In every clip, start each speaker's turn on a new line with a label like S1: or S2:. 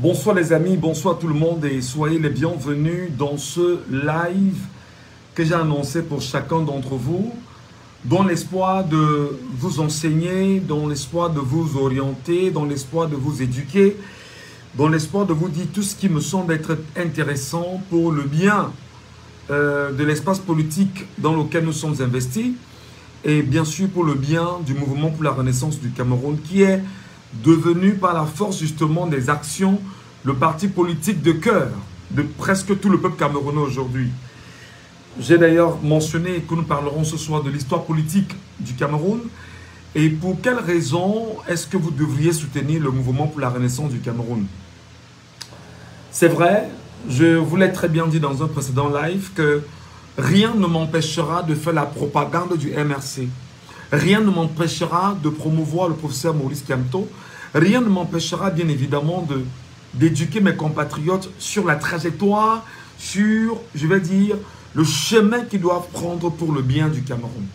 S1: Bonsoir les amis, bonsoir tout le monde et soyez les bienvenus dans ce live que j'ai annoncé pour chacun d'entre vous, dans l'espoir de vous enseigner, dans l'espoir de vous orienter, dans l'espoir de vous éduquer, dans l'espoir de vous dire tout ce qui me semble être intéressant pour le bien de l'espace politique dans lequel nous sommes investis et bien sûr pour le bien du mouvement pour la renaissance du Cameroun qui est devenu par la force justement des actions le parti politique de cœur de presque tout le peuple camerounais aujourd'hui. J'ai d'ailleurs mentionné que nous parlerons ce soir de l'histoire politique du Cameroun et pour quelles raisons est-ce que vous devriez soutenir le mouvement pour la renaissance du Cameroun. C'est vrai, je vous l'ai très bien dit dans un précédent live que rien ne m'empêchera de faire la propagande du MRC. Rien ne m'empêchera de promouvoir le professeur Maurice Kamto. Rien ne m'empêchera bien évidemment d'éduquer mes compatriotes sur la trajectoire, sur, je vais dire, le chemin qu'ils doivent prendre pour le bien du Cameroun.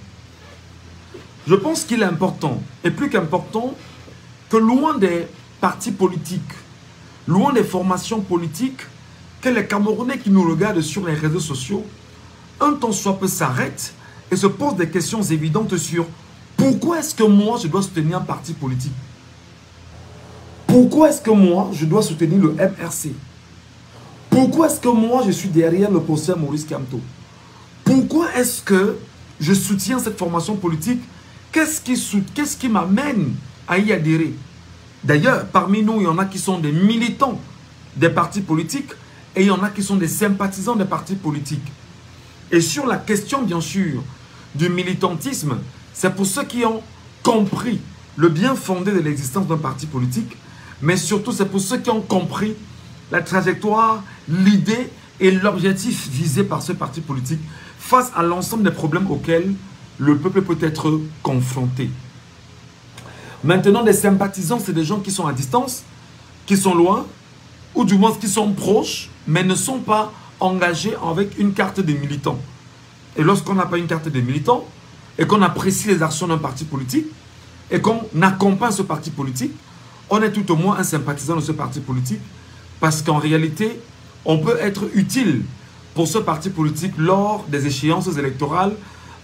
S1: Je pense qu'il est important, et plus qu'important, que loin des partis politiques, loin des formations politiques, que les Camerounais qui nous regardent sur les réseaux sociaux, un temps soit peu s'arrêtent et se posent des questions évidentes sur pourquoi est-ce que moi je dois soutenir un parti politique? Pourquoi est-ce que moi je dois soutenir le MRC? Pourquoi est-ce que moi je suis derrière le professeur Maurice Kamto? Pourquoi est-ce que je soutiens cette formation politique? Qu'est-ce qui m'amène à y adhérer? D'ailleurs, parmi nous, il y en a qui sont des militants des partis politiques et il y en a qui sont des sympathisants des partis politiques. Et sur la question, bien sûr, du militantisme, c'est pour ceux qui ont compris le bien fondé de l'existence d'un parti politique, mais surtout c'est pour ceux qui ont compris la trajectoire, l'idée et l'objectif visé par ce parti politique face à l'ensemble des problèmes auxquels le peuple peut être confronté. Maintenant, les sympathisants, c'est des gens qui sont à distance, qui sont loin, ou du moins qui sont proches, mais ne sont pas engagés avec une carte de militant. Et lorsqu'on n'a pas une carte de militant, et qu'on apprécie les actions d'un parti politique, et qu'on accompagne ce parti politique, on est tout au moins un sympathisant de ce parti politique, parce qu'en réalité, on peut être utile pour ce parti politique lors des échéances électorales,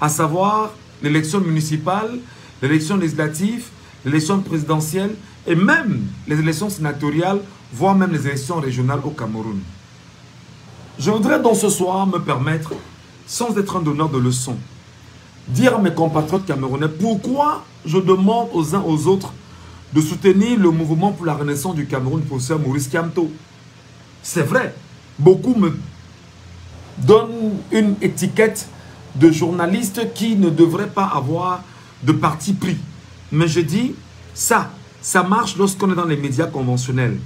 S1: à savoir l'élection municipale, l'élection législative, l'élection présidentielle, et même les élections sénatoriales, voire même les élections régionales au Cameroun. Je voudrais donc ce soir me permettre, sans être un donneur de leçons, dire à mes compatriotes camerounais pourquoi je demande aux uns aux autres de soutenir le mouvement pour la renaissance du Cameroun, professeur Maurice Kamto. C'est vrai, beaucoup me donnent une étiquette de journaliste qui ne devrait pas avoir de parti pris. Mais je dis, ça marche lorsqu'on est dans les médias conventionnels.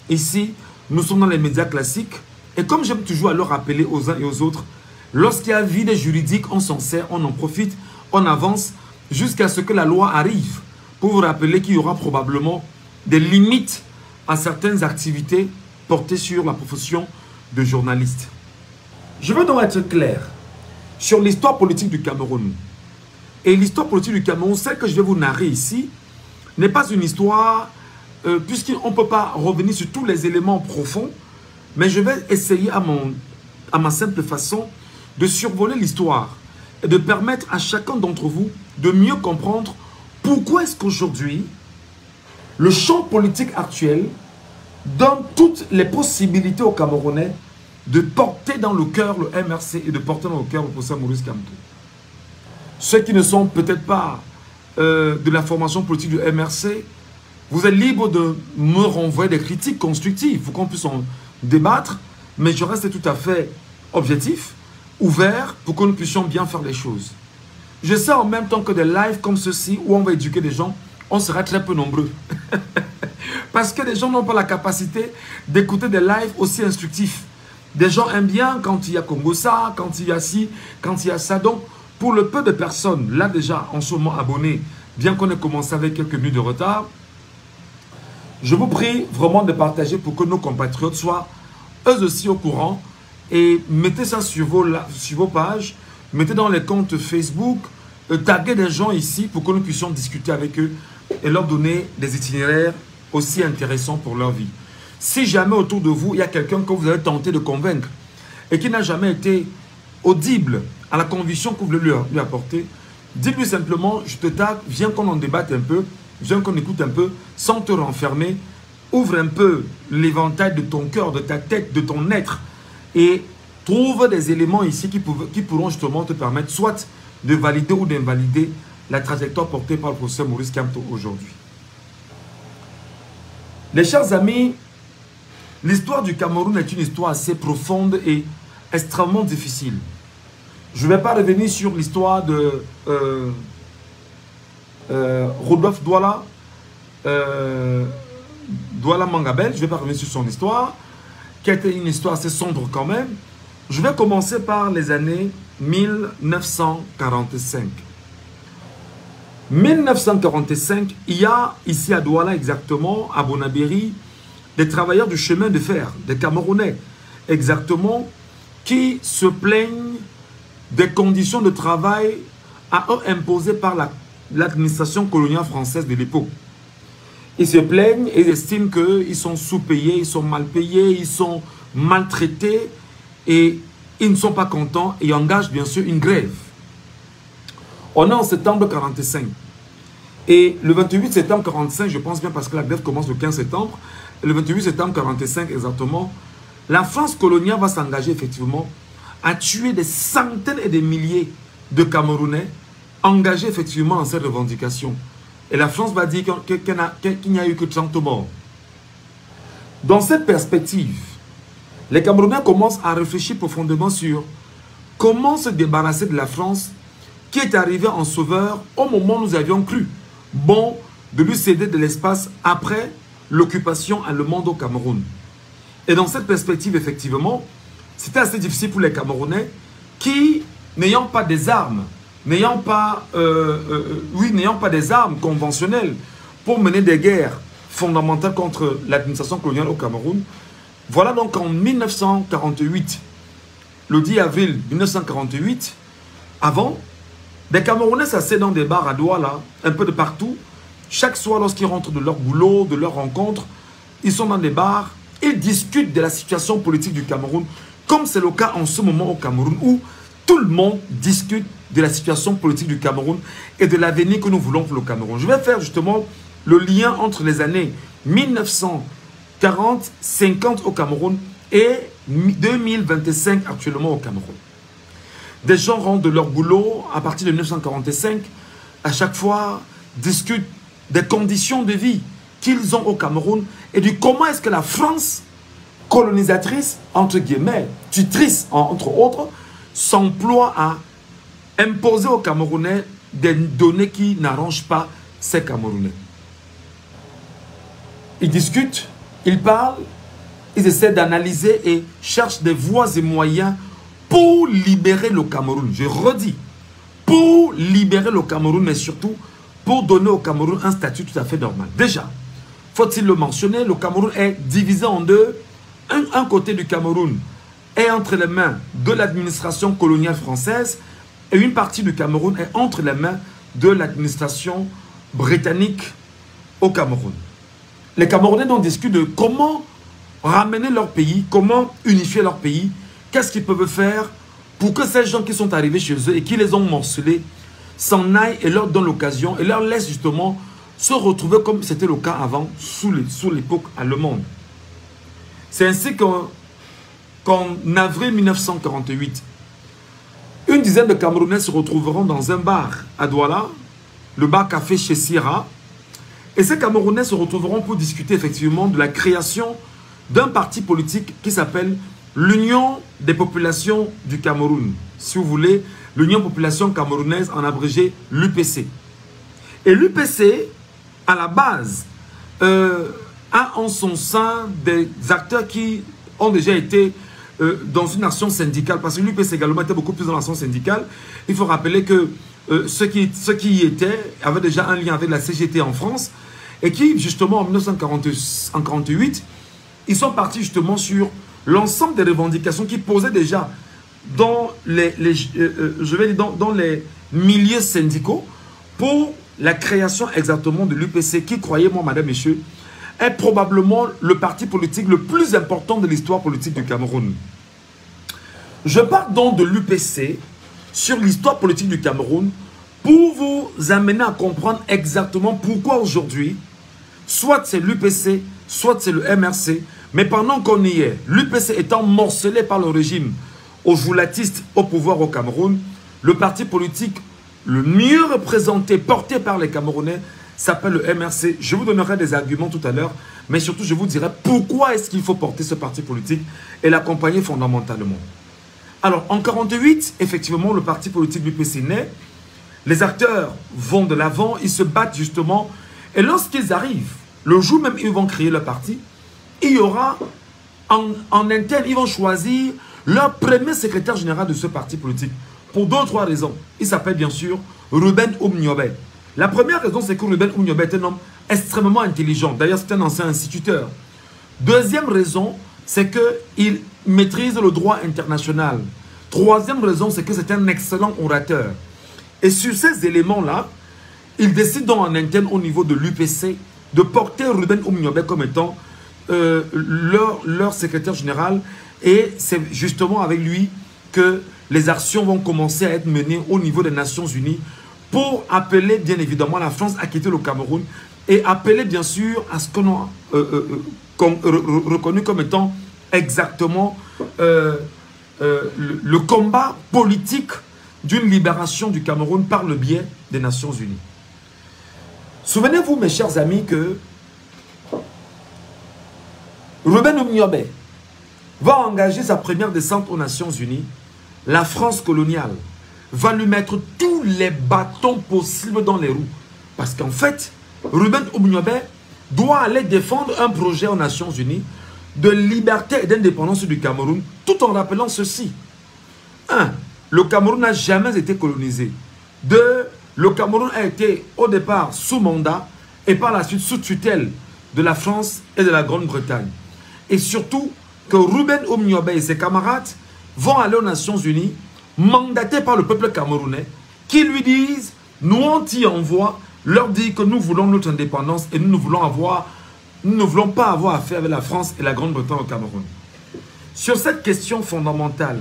S1: Ici, nous sommes dans les médias classiques. Et comme j'aime toujours à le rappeler aux uns et aux autres, lorsqu'il y a vide juridique, on s'en sert, on en profite, on avance jusqu'à ce que la loi arrive pour vous rappeler qu'il y aura probablement des limites à certaines activités portées sur la profession de journaliste. Je veux donc être clair sur l'histoire politique du Cameroun. Et l'histoire politique du Cameroun, celle que je vais vous narrer ici, n'est pas une histoire, puisqu'on ne peut pas revenir sur tous les éléments profonds, mais je vais essayer à ma simple façon de survoler l'histoire et de permettre à chacun d'entre vous de mieux comprendre pourquoi est-ce qu'aujourd'hui, le champ politique actuel donne toutes les possibilités aux Camerounais de porter dans le cœur le MRC et de porter dans le cœur le professeur Maurice Kamto. Ceux qui ne sont peut-être pas de la formation politique du MRC, vous êtes libre de me renvoyer des critiques constructives pour qu'on puisse en débattre, mais je reste tout à fait objectif, ouvert pour que nous puissions bien faire les choses. Je sais en même temps que des lives comme ceci où on va éduquer des gens, on sera très peu nombreux. Parce que les gens n'ont pas la capacité d'écouter des lives aussi instructifs. Des gens aiment bien quand il y a Congo ça, quand il y a ci, quand il y a ça. Donc, pour le peu de personnes, là déjà en ce moment abonnés, bien qu'on ait commencé avec quelques minutes de retard, je vous prie vraiment de partager pour que nos compatriotes soient eux aussi au courant et mettez ça sur vos pages, mettez dans les comptes Facebook, taguez des gens ici pour que nous puissions discuter avec eux et leur donner des itinéraires aussi intéressants pour leur vie. Si jamais autour de vous, il y a quelqu'un que vous avez tenté de convaincre et qui n'a jamais été audible à la conviction que vous voulez lui apporter, dites-lui simplement, je te tape, viens qu'on en débatte un peu, viens qu'on écoute un peu, sans te renfermer. Ouvre un peu l'éventail de ton cœur, de ta tête, de ton être et trouve des éléments ici qui pourront justement te permettre soit de valider ou d'invalider la trajectoire portée par le professeur Maurice Kamto aujourd'hui. Les chers amis, l'histoire du Cameroun est une histoire assez profonde et extrêmement difficile. Je ne vais pas revenir sur l'histoire de Rodolphe Douala, Douala Mangabel. Je ne vais pas revenir sur son histoire, qui a été une histoire assez sombre quand même. Je vais commencer par les années 1945. 1945, il y a ici à Douala exactement, à Bonabéry, des travailleurs du chemin de fer, des Camerounais exactement, qui se plaignent des conditions de travail à eux imposées par l'administration coloniale française de l'époque. Ils se plaignent et ils estiment qu'ils sont sous-payés, ils sont mal payés, ils sont maltraités et ils ne sont pas contents et engagent bien sûr une grève. On est en septembre 1945. Et le 28 septembre 1945, je pense bien parce que la grève commence le 15 septembre, le 28 septembre 1945 exactement, la France coloniale va s'engager effectivement à tuer des centaines et des milliers de Camerounais engagés effectivement dans cette revendication. Et la France va dire qu'il n'y a eu que 30 morts. Dans cette perspective, les Camerounais commencent à réfléchir profondément sur comment se débarrasser de la France qui est arrivée en sauveur au moment où nous avions cru bon de lui céder de l'espace après l'occupation allemande au Cameroun. Et dans cette perspective, effectivement, c'était assez difficile pour les Camerounais qui, n'ayant pas des armes, n'ayant pas des armes conventionnelles pour mener des guerres fondamentales contre l'administration coloniale au Cameroun. Voilà donc en 1948, le 10 avril 1948, avant, des Camerounais s'asseyaient dans des bars à Douala, un peu de partout. Chaque soir, lorsqu'ils rentrent de leur boulot, de leur rencontre, ils sont dans des bars, ils discutent de la situation politique du Cameroun, comme c'est le cas en ce moment au Cameroun, où tout le monde discute de la situation politique du Cameroun et de l'avenir que nous voulons pour le Cameroun. Je vais faire justement le lien entre les années 1940, 50 au Cameroun et 2025 actuellement au Cameroun. Des gens rentrent de leur boulot à partir de 1945, à chaque fois discutent des conditions de vie qu'ils ont au Cameroun et du comment est-ce que la France colonisatrice, entre guillemets, tutrice entre autres, s'emploie à imposer aux Camerounais des données qui n'arrangent pas ces Camerounais. Ils discutent, ils parlent, ils essaient d'analyser et cherchent des voies et moyens pour libérer le Cameroun. Je redis, pour libérer le Cameroun, mais surtout pour donner au Cameroun un statut tout à fait normal. Déjà, faut-il le mentionner, le Cameroun est divisé en deux. Un côté du Cameroun est entre les mains de l'administration coloniale française et une partie du Cameroun est entre les mains de l'administration britannique au Cameroun. Les Camerounais donc discutent de comment ramener leur pays, comment unifier leur pays, qu'est-ce qu'ils peuvent faire pour que ces gens qui sont arrivés chez eux et qui les ont morcelés s'en aillent et leur donnent l'occasion et leur laissent justement se retrouver comme c'était le cas avant sous l'époque allemande. C'est ainsi qu'en avril 1948, une dizaine de Camerounais se retrouveront dans un bar à Douala, le bar café chez Sierra, et ces Camerounais se retrouveront pour discuter effectivement de la création d'un parti politique qui s'appelle l'Union des populations du Cameroun. Si vous voulez, l'Union population camerounaise, en abrégé l'UPC. Et l'UPC, à la base, a en son sein des acteurs qui ont déjà été dans une action syndicale, parce que l'UPC également était beaucoup plus dans l'action syndicale. Il faut rappeler que ceux qui y étaient avaient déjà un lien avec la CGT en France, et qui, justement, en 1948, ils sont partis justement sur l'ensemble des revendications qui posaient déjà dans les milieux syndicaux pour la création exactement de l'UPC qui, croyez-moi, madame, messieurs, est probablement le parti politique le plus important de l'histoire politique du Cameroun. Je pars donc de l'UPC sur l'histoire politique du Cameroun pour vous amener à comprendre exactement pourquoi aujourd'hui, soit c'est l'UPC, soit c'est le MRC, mais pendant qu'on y est, l'UPC étant morcelé par le régime ojulatiste au pouvoir au Cameroun, le parti politique le mieux représenté, porté par les Camerounais, s'appelle le MRC. Je vous donnerai des arguments tout à l'heure, mais surtout je vous dirai pourquoi est-ce qu'il faut porter ce parti politique et l'accompagner fondamentalement. Alors, en 1948, effectivement, le parti politique du PC naît. Les acteurs vont de l'avant, ils se battent justement. Et lorsqu'ils arrivent, le jour même où ils vont créer le parti, il y aura, en interne, ils vont choisir leur premier secrétaire général de ce parti politique. Pour deux ou trois raisons. Il s'appelle bien sûr Ruben Oum-Niobé. La première raison, c'est que Ruben Oum-Niobé est un homme extrêmement intelligent. D'ailleurs, c'est un ancien instituteur. Deuxième raison, c'est qu'il maîtrise le droit international. Troisième raison, c'est que c'est un excellent orateur. Et sur ces éléments-là, il décide donc en interne au niveau de l'UPC de porter Ruben Oum-Niobé comme étant leur secrétaire général. Et c'est justement avec lui que les actions vont commencer à être menées au niveau des Nations Unies pour appeler bien évidemment la France à quitter le Cameroun et appeler bien sûr à ce qu'on a reconnu comme étant exactement le combat politique d'une libération du Cameroun par le biais des Nations Unies. Souvenez-vous, mes chers amis, que Ruben Oum-Niobé va engager sa première descente aux Nations Unies. La France coloniale va lui mettre tous les bâtons possibles dans les roues. Parce qu'en fait, Ruben Oum-Niobé doit aller défendre un projet aux Nations Unies de liberté et d'indépendance du Cameroun, tout en rappelant ceci. 1. Le Cameroun n'a jamais été colonisé. 2. Le Cameroun a été au départ sous mandat et par la suite sous tutelle de la France et de la Grande-Bretagne. Et surtout que Ruben Oum-Niobé et ses camarades vont aller aux Nations Unies, mandatés par le peuple camerounais, qui lui disent, nous on t'y envoie, leur dit que nous voulons notre indépendance et nous ne voulons pas avoir affaire avec la France et la Grande-Bretagne au Cameroun. Sur cette question fondamentale,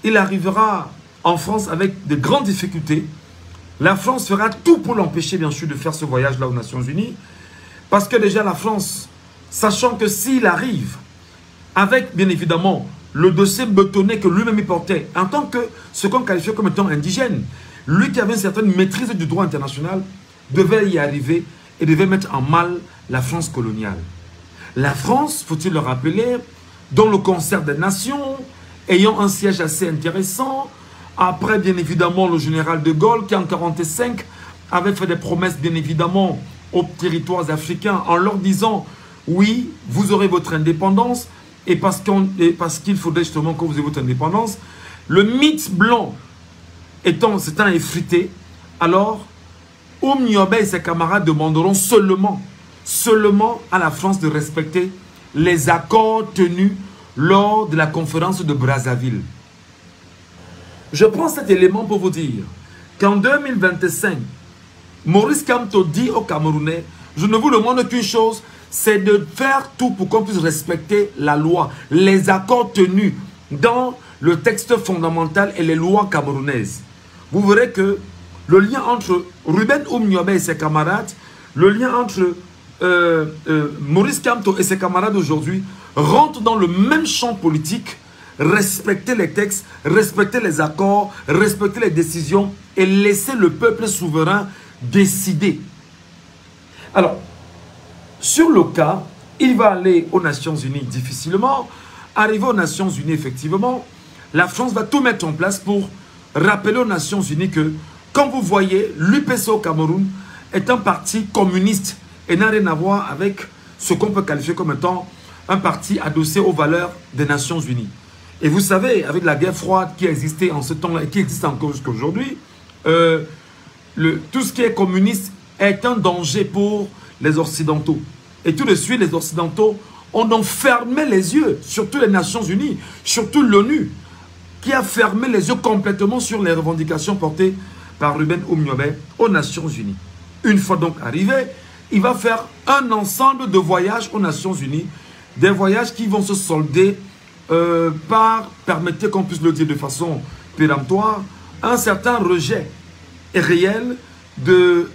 S1: il arrivera en France avec de grandes difficultés. La France fera tout pour l'empêcher bien sûr de faire ce voyage-là aux Nations Unies, parce que déjà la France, sachant que s'il arrive, avec bien évidemment le dossier betonné que lui-même portait, en tant que ce qu'on qualifiait comme étant indigène, lui qui avait une certaine maîtrise du droit international, devait y arriver et devait mettre en mal la France coloniale. La France, faut-il le rappeler, dans le concert des nations, ayant un siège assez intéressant, après bien évidemment le général de Gaulle qui en 1945 avait fait des promesses bien évidemment aux territoires africains en leur disant oui, vous aurez votre indépendance, et parce qu'il faudrait justement que vous ayez votre indépendance, le mythe blanc s'étant effrité, alors Oum-Niobé et ses camarades demanderont seulement à la France de respecter les accords tenus lors de la conférence de Brazzaville. Je prends cet élément pour vous dire qu'en 2025, Maurice Kamto dit aux Camerounais, je ne vous demande qu'une chose, c'est de faire tout pour qu'on puisse respecter la loi, les accords tenus dans le texte fondamental et les lois camerounaises. Vous verrez que le lien entre Ruben Oum-Niobé et ses camarades, le lien entre Maurice Kamto et ses camarades aujourd'hui rentre dans le même champ politique, respecter les textes, respecter les accords, respecter les décisions et laisser le peuple souverain décider. Alors, sur le cas, il va aller aux Nations Unies difficilement. Arrivé aux Nations Unies, effectivement, la France va tout mettre en place pour rappeler aux Nations Unies que, comme vous voyez, l'UPC au Cameroun est un parti communiste et n'a rien à voir avec ce qu'on peut qualifier comme étant un parti adossé aux valeurs des Nations Unies. Et vous savez, avec la guerre froide qui existait en ce temps-là et qui existe encore jusqu'à aujourd'hui, tout ce qui est communiste est un danger pour les Occidentaux. Et tout de suite, les Occidentaux ont donc fermé les yeux, surtout les Nations Unies, surtout l'ONU, qui a fermé les yeux complètement sur les revendications portées par Ruben Oum-Niobé aux Nations Unies. Une fois donc arrivé, il va faire un ensemble de voyages aux Nations Unies, des voyages qui vont se solder par, permettez qu'on puisse le dire de façon péremptoire, un certain rejet réel de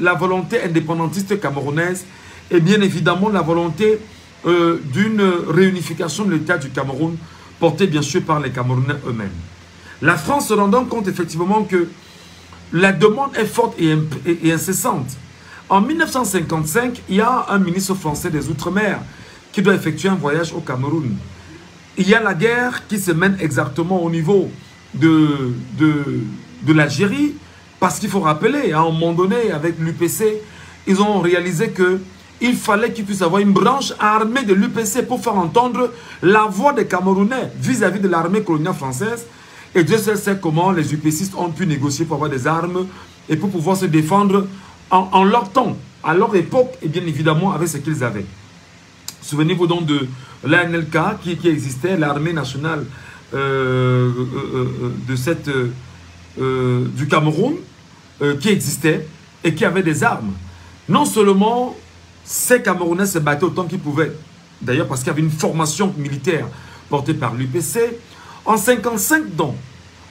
S1: la volonté indépendantiste camerounaise et bien évidemment la volonté d'une réunification de l'État du Cameroun, portée bien sûr par les Camerounais eux-mêmes. La France se rendant compte effectivement que la demande est forte et incessante. En 1955, il y a un ministre français des Outre-mer qui doit effectuer un voyage au Cameroun. Il y a la guerre qui se mène exactement au niveau de l'Algérie, parce qu'il faut rappeler, à un moment donné, avec l'UPC, ils ont réalisé qu'il fallait qu'ils puissent avoir une branche armée de l'UPC pour faire entendre la voix des Camerounais vis-à-vis de l'armée coloniale française. Et Dieu seul sait comment les UPCistes ont pu négocier pour avoir des armes et pour pouvoir se défendre en leur temps, à leur époque, et bien évidemment avec ce qu'ils avaient. Souvenez-vous donc de l'ANLK qui existait, l'armée nationale du Cameroun, qui existait et qui avait des armes. Non seulement ces Camerounais se battaient autant qu'ils pouvaient, d'ailleurs parce qu'il y avait une formation militaire portée par l'UPC. En 1955, donc,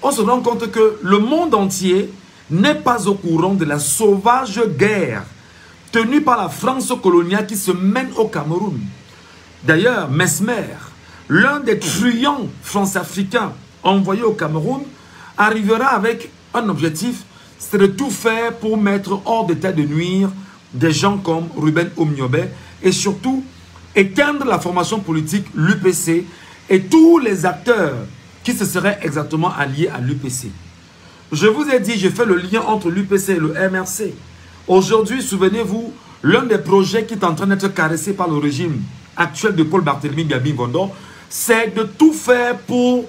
S1: on se rend compte que le monde entier n'est pas au courant de la sauvage guerre tenue par la France coloniale qui se mène au Cameroun. D'ailleurs, Mesmer, l'un des truands france-africains envoyés au Cameroun, arrivera avec un objectif, c'est de tout faire pour mettre hors d'état de nuire des gens comme Ruben Omniobé et surtout éteindre la formation politique, l'UPC et tous les acteurs qui se seraient exactement alliés à l'UPC. Je vous ai dit, j'ai fait le lien entre l'UPC et le MRC. Aujourd'hui, souvenez-vous, l'un des projets qui est en train d'être caressé par le régime actuel de Paul Barthélemy Gabi-Vondor, c'est de tout faire pour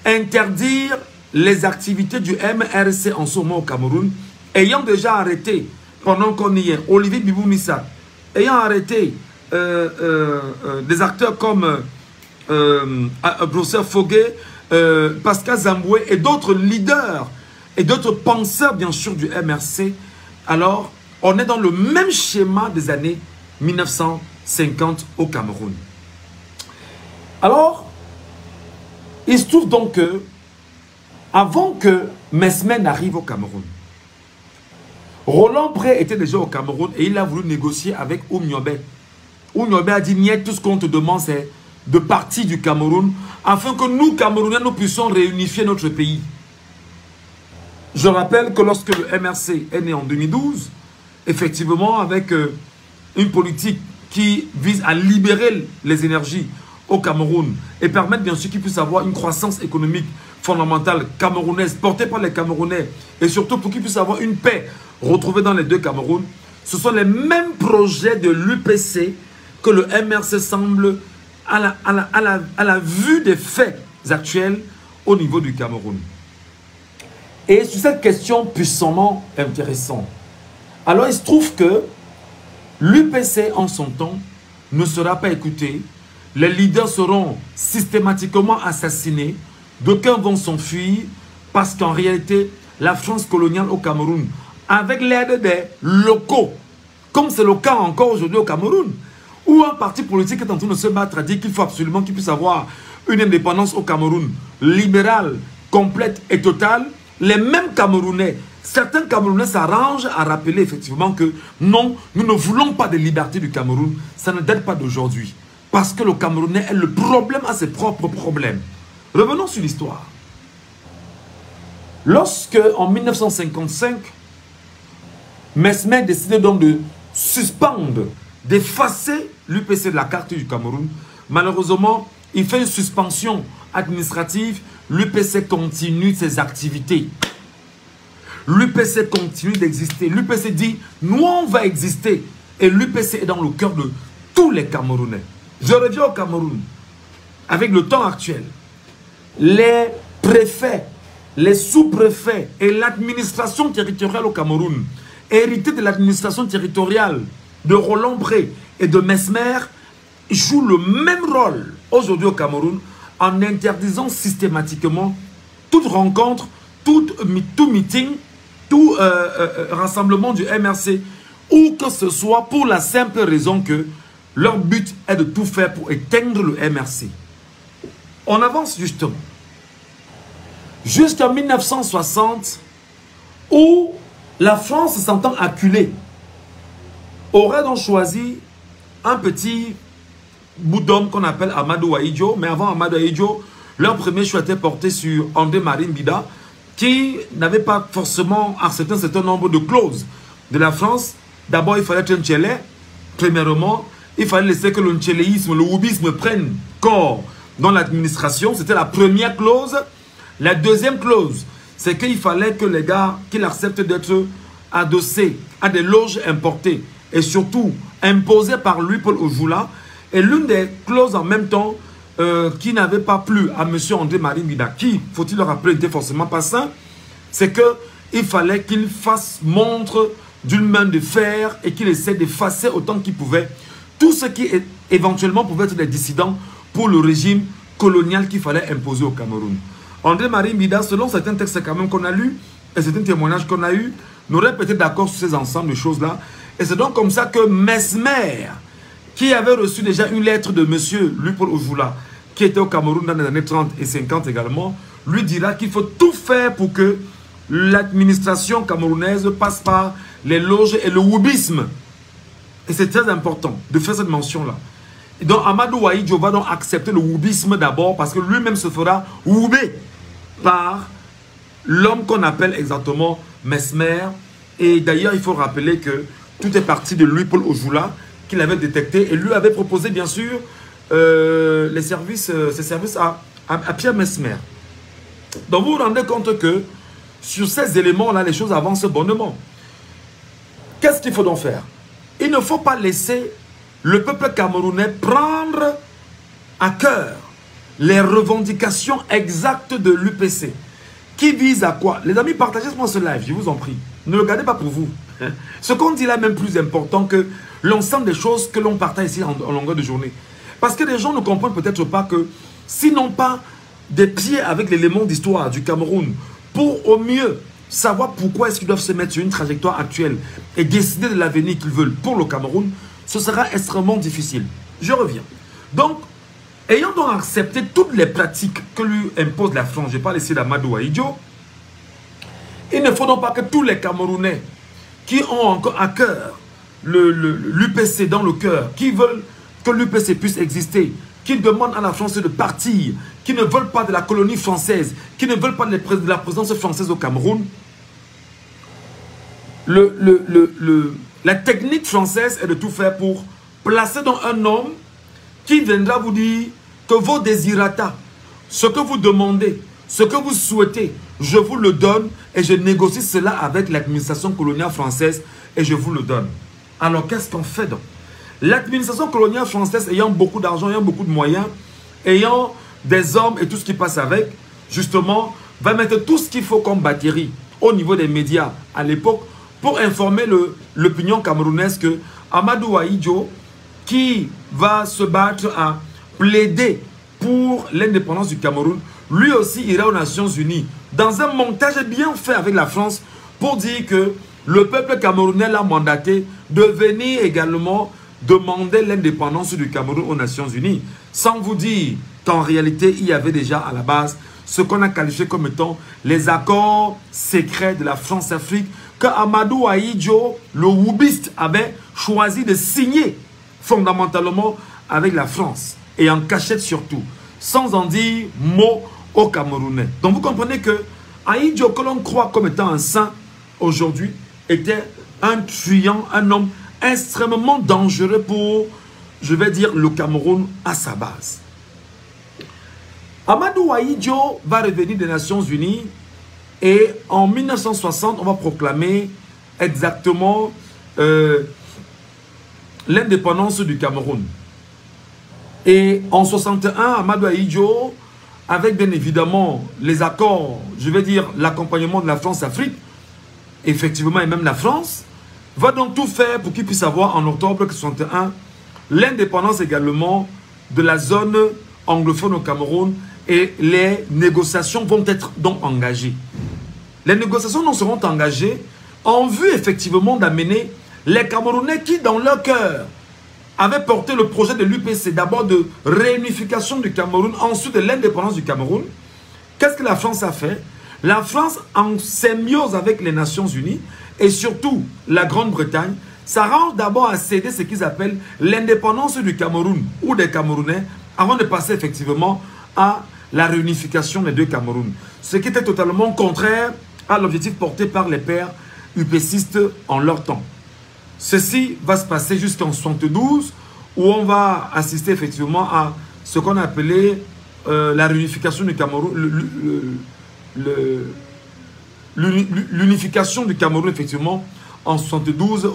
S1: interdire les activités du MRC en ce moment au Cameroun, ayant déjà arrêté, pendant qu'on y est, Olivier Bibou-Missa, ayant arrêté des acteurs comme Professeur Foguet, Pascal Zamboué et d'autres leaders et d'autres penseurs bien sûr du MRC. Alors, on est dans le même schéma des années 1950 au Cameroun. Alors, il se trouve donc que avant que Mesmer n'arrive au Cameroun, Roland Pré était déjà au Cameroun et il a voulu négocier avec Omniobé. Omniobé a dit, niet, tout ce qu'on te demande c'est de partir du Cameroun afin que nous, Camerounais, nous puissions réunifier notre pays. Je rappelle que lorsque le MRC est né en 2012, effectivement, avec une politique qui vise à libérer les énergies au Cameroun et permettre bien sûr qu'il puisse avoir une croissance économique fondamentale camerounaise portée par les Camerounais et surtout pour qu'il puisse avoir une paix retrouvée dans les deux Camerouns, ce sont les mêmes projets de l'UPC que le MRC semble à la vue des faits actuels au niveau du Cameroun. Et sur cette question puissamment intéressante, alors il se trouve que l'UPC en son temps ne sera pas écouté, les leaders seront systématiquement assassinés, d'aucuns vont s'enfuir parce qu'en réalité, la France coloniale au Cameroun, avec l'aide des locaux, comme c'est le cas encore aujourd'hui au Cameroun, où un parti politique est en train de se battre à dire qu'il faut absolument qu'il puisse avoir une indépendance au Cameroun libérale, complète et totale, les mêmes Camerounais, certains Camerounais s'arrangent à rappeler effectivement que non, nous ne voulons pas de liberté du Cameroun, ça ne date pas d'aujourd'hui. Parce que le Camerounais est le problème à ses propres problèmes. Revenons sur l'histoire. Lorsque, en 1955, Mesmer décidait donc de suspendre, d'effacer l'UPC de la carte du Cameroun, malheureusement, il fait une suspension administrative. L'UPC continue ses activités. L'UPC continue d'exister. L'UPC dit, nous on va exister. Et l'UPC est dans le cœur de tous les Camerounais. Je reviens au Cameroun. Avec le temps actuel, les préfets, les sous-préfets et l'administration territoriale au Cameroun, héritée de l'administration territoriale de Roland Pré et de Mesmer, jouent le même rôle aujourd'hui au Cameroun en interdisant systématiquement toute rencontre, tout meeting, tout rassemblement du MRC Ou que ce soit pour la simple raison que leur but est de tout faire pour éteindre le MRC. On avance justement. Jusqu'en 1960, où la France, s'entend acculée, aurait donc choisi un petit bout d'homme qu'on appelle Amadou Ahidjo. Mais avant Amadou Ahidjo, leur premier choix était porté sur André-Marie Mbida, qui n'avait pas forcément accepté un certain nombre de clauses de la France. D'abord, il fallait être un Tchélé. Premièrement, il fallait laisser que le tchéléisme, le woubisme prenne corps dans l'administration. C'était la première clause. La deuxième clause, c'est qu'il fallait que les gars, qu'ils acceptent d'être adossés à des loges importées et surtout imposées par lui, Paul Ojoula. Et l'une des clauses en même temps qui n'avait pas plu à M. André-Marie Mbida, qui, faut-il le rappeler, n'était forcément pas sain, c'est qu'il fallait qu'il fasse montre d'une main de fer et qu'il essaie d'effacer autant qu'il pouvait tout ce qui éventuellement pouvait être des dissidents pour le régime colonial qu'il fallait imposer au Cameroun. André-Marie Mbida, selon certains textes quand même qu'on a lus et certains témoignages qu'on a eus, n'aurait pas été d'accord sur ces ensembles de choses-là. Et c'est donc comme ça que Mesmer, qui avait reçu déjà une lettre de M. Luc-Paul Ojoula, qui était au Cameroun dans les années 30 et 50 également, lui dira qu'il faut tout faire pour que l'administration camerounaise passe par les loges et le woubisme. Et c'est très important de faire cette mention-là. Donc Amadou Ahidjo va donc accepter le woubisme d'abord parce que lui-même se fera woubé par l'homme qu'on appelle exactement Mesmer. Et d'ailleurs, il faut rappeler que tout est parti de lui, Paul Ojoula, qu'il avait détecté et lui avait proposé bien sûr ses services à Pierre Mesmer. Donc vous vous rendez compte que sur ces éléments-là, les choses avancent bonnement. Qu'est-ce qu'il faut donc faire? Il ne faut pas laisser le peuple camerounais prendre à cœur les revendications exactes de l'UPC. Qui vise à quoi? Les amis, partagez-moi ce live, je vous en prie. Ne le regardez pas pour vous. Ce qu'on dit là est même plus important que l'ensemble des choses que l'on partage ici en longueur de journée. Parce que les gens ne comprennent peut-être pas que s'ils n'ont pas des pieds avec l'élément d'histoire du Cameroun pour au mieux savoir pourquoi est-ce qu'ils doivent se mettre sur une trajectoire actuelle et décider de l'avenir qu'ils veulent pour le Cameroun, ce sera extrêmement difficile. Je reviens. Donc, ayant donc accepté toutes les pratiques que lui impose la France, je parle ici d'Amadou Ahidjo, il ne faut donc pas que tous les Camerounais qui ont encore à cœur l'UPC dans le cœur, qui veulent que l'UPC puisse exister, qui demandent à la France de partir, qui ne veulent pas de la colonie française, qui ne veulent pas de la présence française au Cameroun, la technique française est de tout faire pour placer dans un homme qui viendra vous dire que vos désirata, ce que vous demandez, ce que vous souhaitez, je vous le donne et je négocie cela avec l'administration coloniale française et je vous le donne. Alors qu'est-ce qu'on fait donc? L'administration coloniale française ayant beaucoup d'argent, ayant beaucoup de moyens, ayant des hommes et tout ce qui passe avec, justement, va mettre tout ce qu'il faut comme batterie au niveau des médias à l'époque pour informer l'opinion camerounaise que Amadou Ahidjo, qui va se battre à plaider pour l'indépendance du Cameroun, lui aussi ira aux Nations Unies dans un montage bien fait avec la France pour dire que le peuple camerounais l'a mandaté de venir également demander l'indépendance du Cameroun aux Nations Unies, sans vous dire qu'en réalité, il y avait déjà à la base ce qu'on a qualifié comme étant les accords secrets de la France-Afrique que Amadou Ahidjo, le woubiste, avait choisi de signer fondamentalement avec la France et en cachette surtout, sans en dire mot aux Camerounais. Donc vous comprenez que Ahidjo, que l'on croit comme étant un saint aujourd'hui, était un truand, un homme extrêmement dangereux pour, je vais dire, le Cameroun à sa base. Amadou Ahidjo va revenir des Nations Unies et en 1960, on va proclamer exactement l'indépendance du Cameroun. Et en 61, Amadou Ahidjo, avec bien évidemment les accords, je vais dire l'accompagnement de la France-Afrique, effectivement, et même la France, va donc tout faire pour qu'il puisse avoir en octobre 61 l'indépendance également de la zone anglophone au Cameroun et les négociations vont être donc engagées. Les négociations donc seront engagées en vue effectivement d'amener Les Camerounais qui, dans leur cœur, avaient porté le projet de l'UPC, d'abord de réunification du Cameroun, ensuite de l'indépendance du Cameroun, qu'est-ce que la France a fait? La France, en symbiose avec les Nations Unies, et surtout la Grande-Bretagne, s'arrange d'abord à céder ce qu'ils appellent l'indépendance du Cameroun ou des Camerounais, avant de passer effectivement à la réunification des deux Camerouns. Ce qui était totalement contraire à l'objectif porté par les pères UPCistes en leur temps. Ceci va se passer jusqu'en 72, où on va assister effectivement à ce qu'on appelait la réunification du Cameroun, l'unification du Cameroun effectivement en 72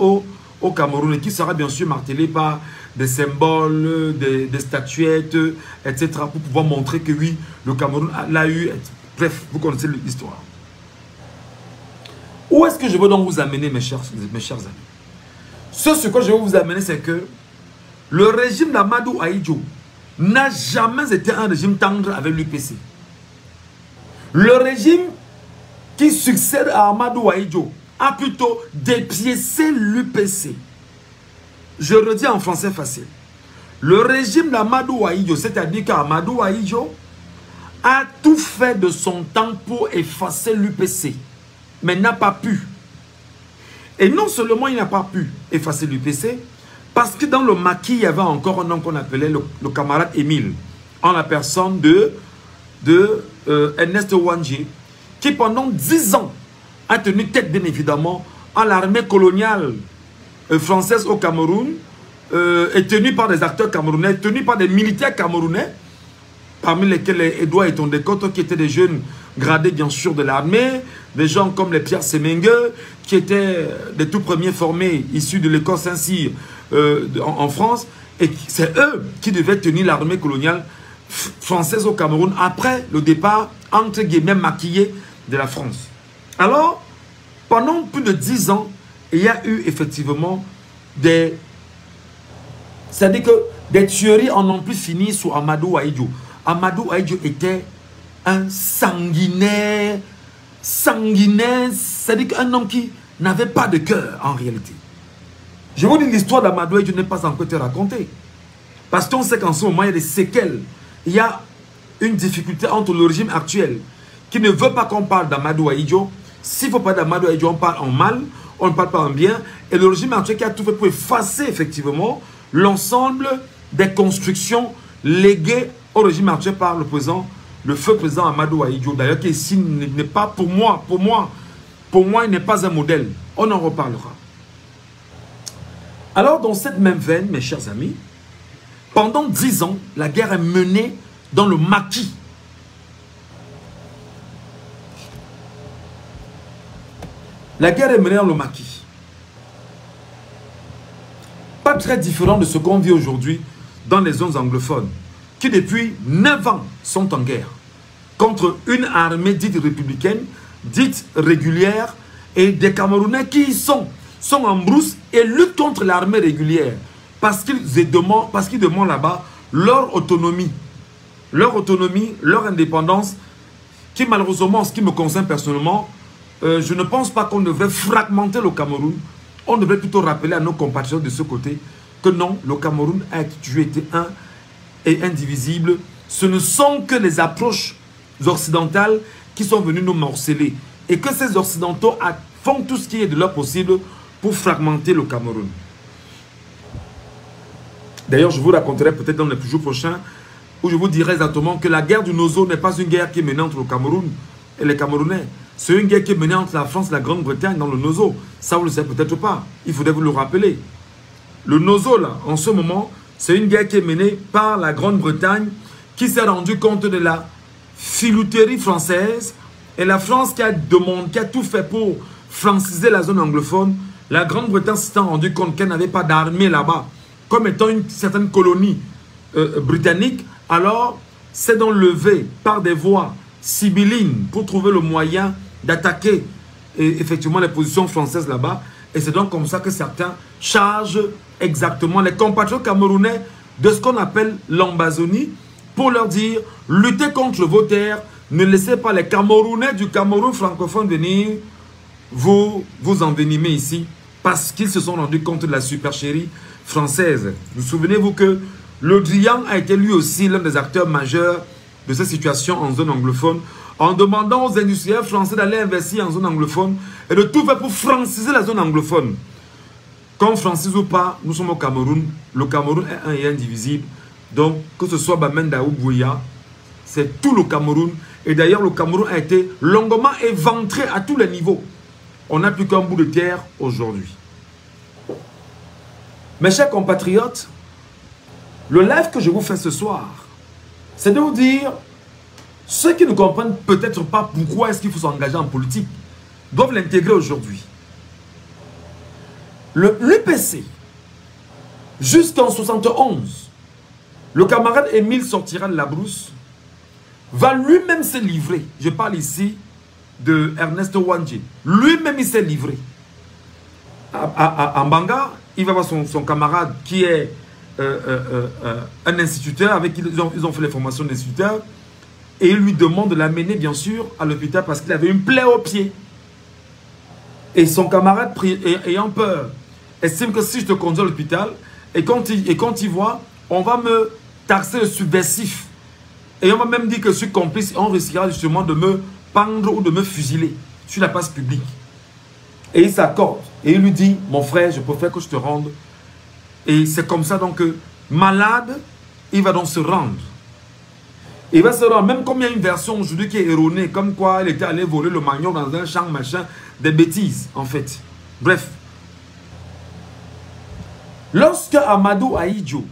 S1: au Cameroun, et qui sera bien sûr martelé par des symboles, des statuettes, etc. pour pouvoir montrer que oui, le Cameroun l'a eu. Bref, vous connaissez l'histoire. Où est-ce que je veux donc vous amener, mes chers amis? Ce que je veux vous amener, c'est que le régime d'Amadou Ahidjo n'a jamais été un régime tendre avec l'UPC. Le régime qui succède à Amadou Ahidjo a plutôt dépiécé l'UPC. Je redis en français facile. Le régime d'Amadou Ahidjo, c'est-à-dire qu'Amadou Ahidjo a tout fait de son temps pour effacer l'UPC, mais n'a pas pu. Et non seulement il n'a pas pu effacer l'UPC, parce que dans le maquis, il y avait encore un homme qu'on appelait le camarade Émile, en la personne de Ernest Ouandjé, qui pendant 10 ans a tenu tête, bien évidemment, à l'armée coloniale française au Cameroun, est tenue par des acteurs camerounais, tenue par des militaires camerounais, parmi lesquels Edouard Etondekoto, qui étaient des jeunes gradés, bien sûr, de l'armée, des gens comme les Pierre Semengue, qui étaient des tout premiers formés, issus de l'école Saint-Cyr en France, et c'est eux qui devaient tenir l'armée coloniale française au Cameroun après le départ, entre guillemets, maquillé de la France. Alors, pendant plus de 10 ans, il y a eu effectivement c'est-à-dire que des tueries en ont plus fini sous Amadou Ahidjo. Amadou Ahidjo était un sanguinaire, c'est-à-dire qu'un homme qui n'avait pas de cœur en réalité. Je vous dis, l'histoire d'Amadou Ahidjo n'est pas encore été racontée. Parce qu'on sait qu'en ce moment, il y a des séquelles. Il y a une difficulté entre le régime actuel qui ne veut pas qu'on parle d'Amadou Ahidjo. S'il ne faut pas d'Amadou Ahidjo, on parle en mal, on ne parle pas en bien. Et le régime actuel qui a tout fait pour effacer effectivement l'ensemble des constructions léguées au régime actuel par le feu président Amadou Ahidjo. D'ailleurs, qui ici n'est pas pour moi, il n'est pas un modèle. On en reparlera. Alors, dans cette même veine, mes chers amis, pendant 10 ans, la guerre est menée dans le maquis. La guerre est menée dans le maquis. Pas très différent de ce qu'on vit aujourd'hui dans les zones anglophones, qui depuis 9 ans sont en guerre contre une armée dite républicaine, dite régulière, et des Camerounais qui sont en brousse et luttent contre l'armée régulière parce qu'ils demandent là-bas leur autonomie, leur indépendance, qui malheureusement, en ce qui me concerne personnellement, je ne pense pas qu'on devrait fragmenter le Cameroun. On devrait plutôt rappeler à nos compatriotes de ce côté que non, le Cameroun a toujours été un et indivisible. Ce ne sont que les approches occidentales qui sont venues nous morceler. Et que ces occidentaux font tout ce qui est de leur possible pour fragmenter le Cameroun. D'ailleurs, je vous raconterai peut-être dans les jours prochains, où je vous dirai exactement que la guerre du Nozo n'est pas une guerre qui est menée entre le Cameroun et les Camerounais. C'est une guerre qui est menée entre la France et la Grande-Bretagne dans le Nozo. Ça, vous ne le savez peut-être pas. Il faudrait vous le rappeler. Le Nozo, là, en ce moment, c'est une guerre qui est menée par la Grande-Bretagne qui s'est rendue compte de la filouterie française. Et la France qui a tout fait pour franciser la zone anglophone. La Grande-Bretagne s'est rendue compte qu'elle n'avait pas d'armée là-bas, comme étant une certaine colonie britannique. Alors, c'est donc levé par des voies sibyllines pour trouver le moyen d'attaquer effectivement les positions françaises là-bas. Et c'est donc comme ça que certains chargent exactement les compatriotes camerounais de ce qu'on appelle l'Ambazonie pour leur dire luttez contre vos terres, ne laissez pas les Camerounais du Cameroun francophone venir vous envenimer ici parce qu'ils se sont rendus compte de la supercherie française. Vous souvenez-vous que Le Drian a été lui aussi l'un des acteurs majeurs de cette situation en zone anglophone, en demandant aux industriels français d'aller investir en zone anglophone et de tout faire pour franciser la zone anglophone. Qu'on francise ou pas, nous sommes au Cameroun. Le Cameroun est un et indivisible. Donc, que ce soit Bamenda ou Bouya, c'est tout le Cameroun. Et d'ailleurs, le Cameroun a été longuement éventré à tous les niveaux. On n'a plus qu'un bout de terre aujourd'hui. Mes chers compatriotes, le live que je vous fais ce soir, c'est de vous dire, ceux qui ne comprennent peut-être pas pourquoi est-ce qu'il faut s'engager en politique, doivent l'intégrer aujourd'hui. L'UPC, jusqu'en 71, le camarade Émile sortira de la brousse, va lui-même se livrer. Je parle ici de Ernest Ouandjé. Lui-même, il s'est livré. À Mbanga, il va voir son camarade qui est un instituteur avec qui ils ont fait les formations d'instituteurs. Et il lui demande de l'amener, bien sûr, à l'hôpital parce qu'il avait une plaie au pied. Et son camarade, ayant peur, estime que si je te conduis à l'hôpital, et quand il voit, on va me taxer de subversif. Et on m'a même dit que je suis complice, on risquera justement de me pendre ou de me fusiler sur la place publique. Et il s'accorde. Et il lui dit, mon frère, je préfère que je te rende. Et c'est comme ça donc que, malade, il va donc se rendre. Il va se rendre, même comme il y a une version aujourd'hui qui est erronée, comme quoi il était allé voler le manioc dans un champ, machin, des bêtises, en fait. Bref. Lorsque Amadou Ahidjo,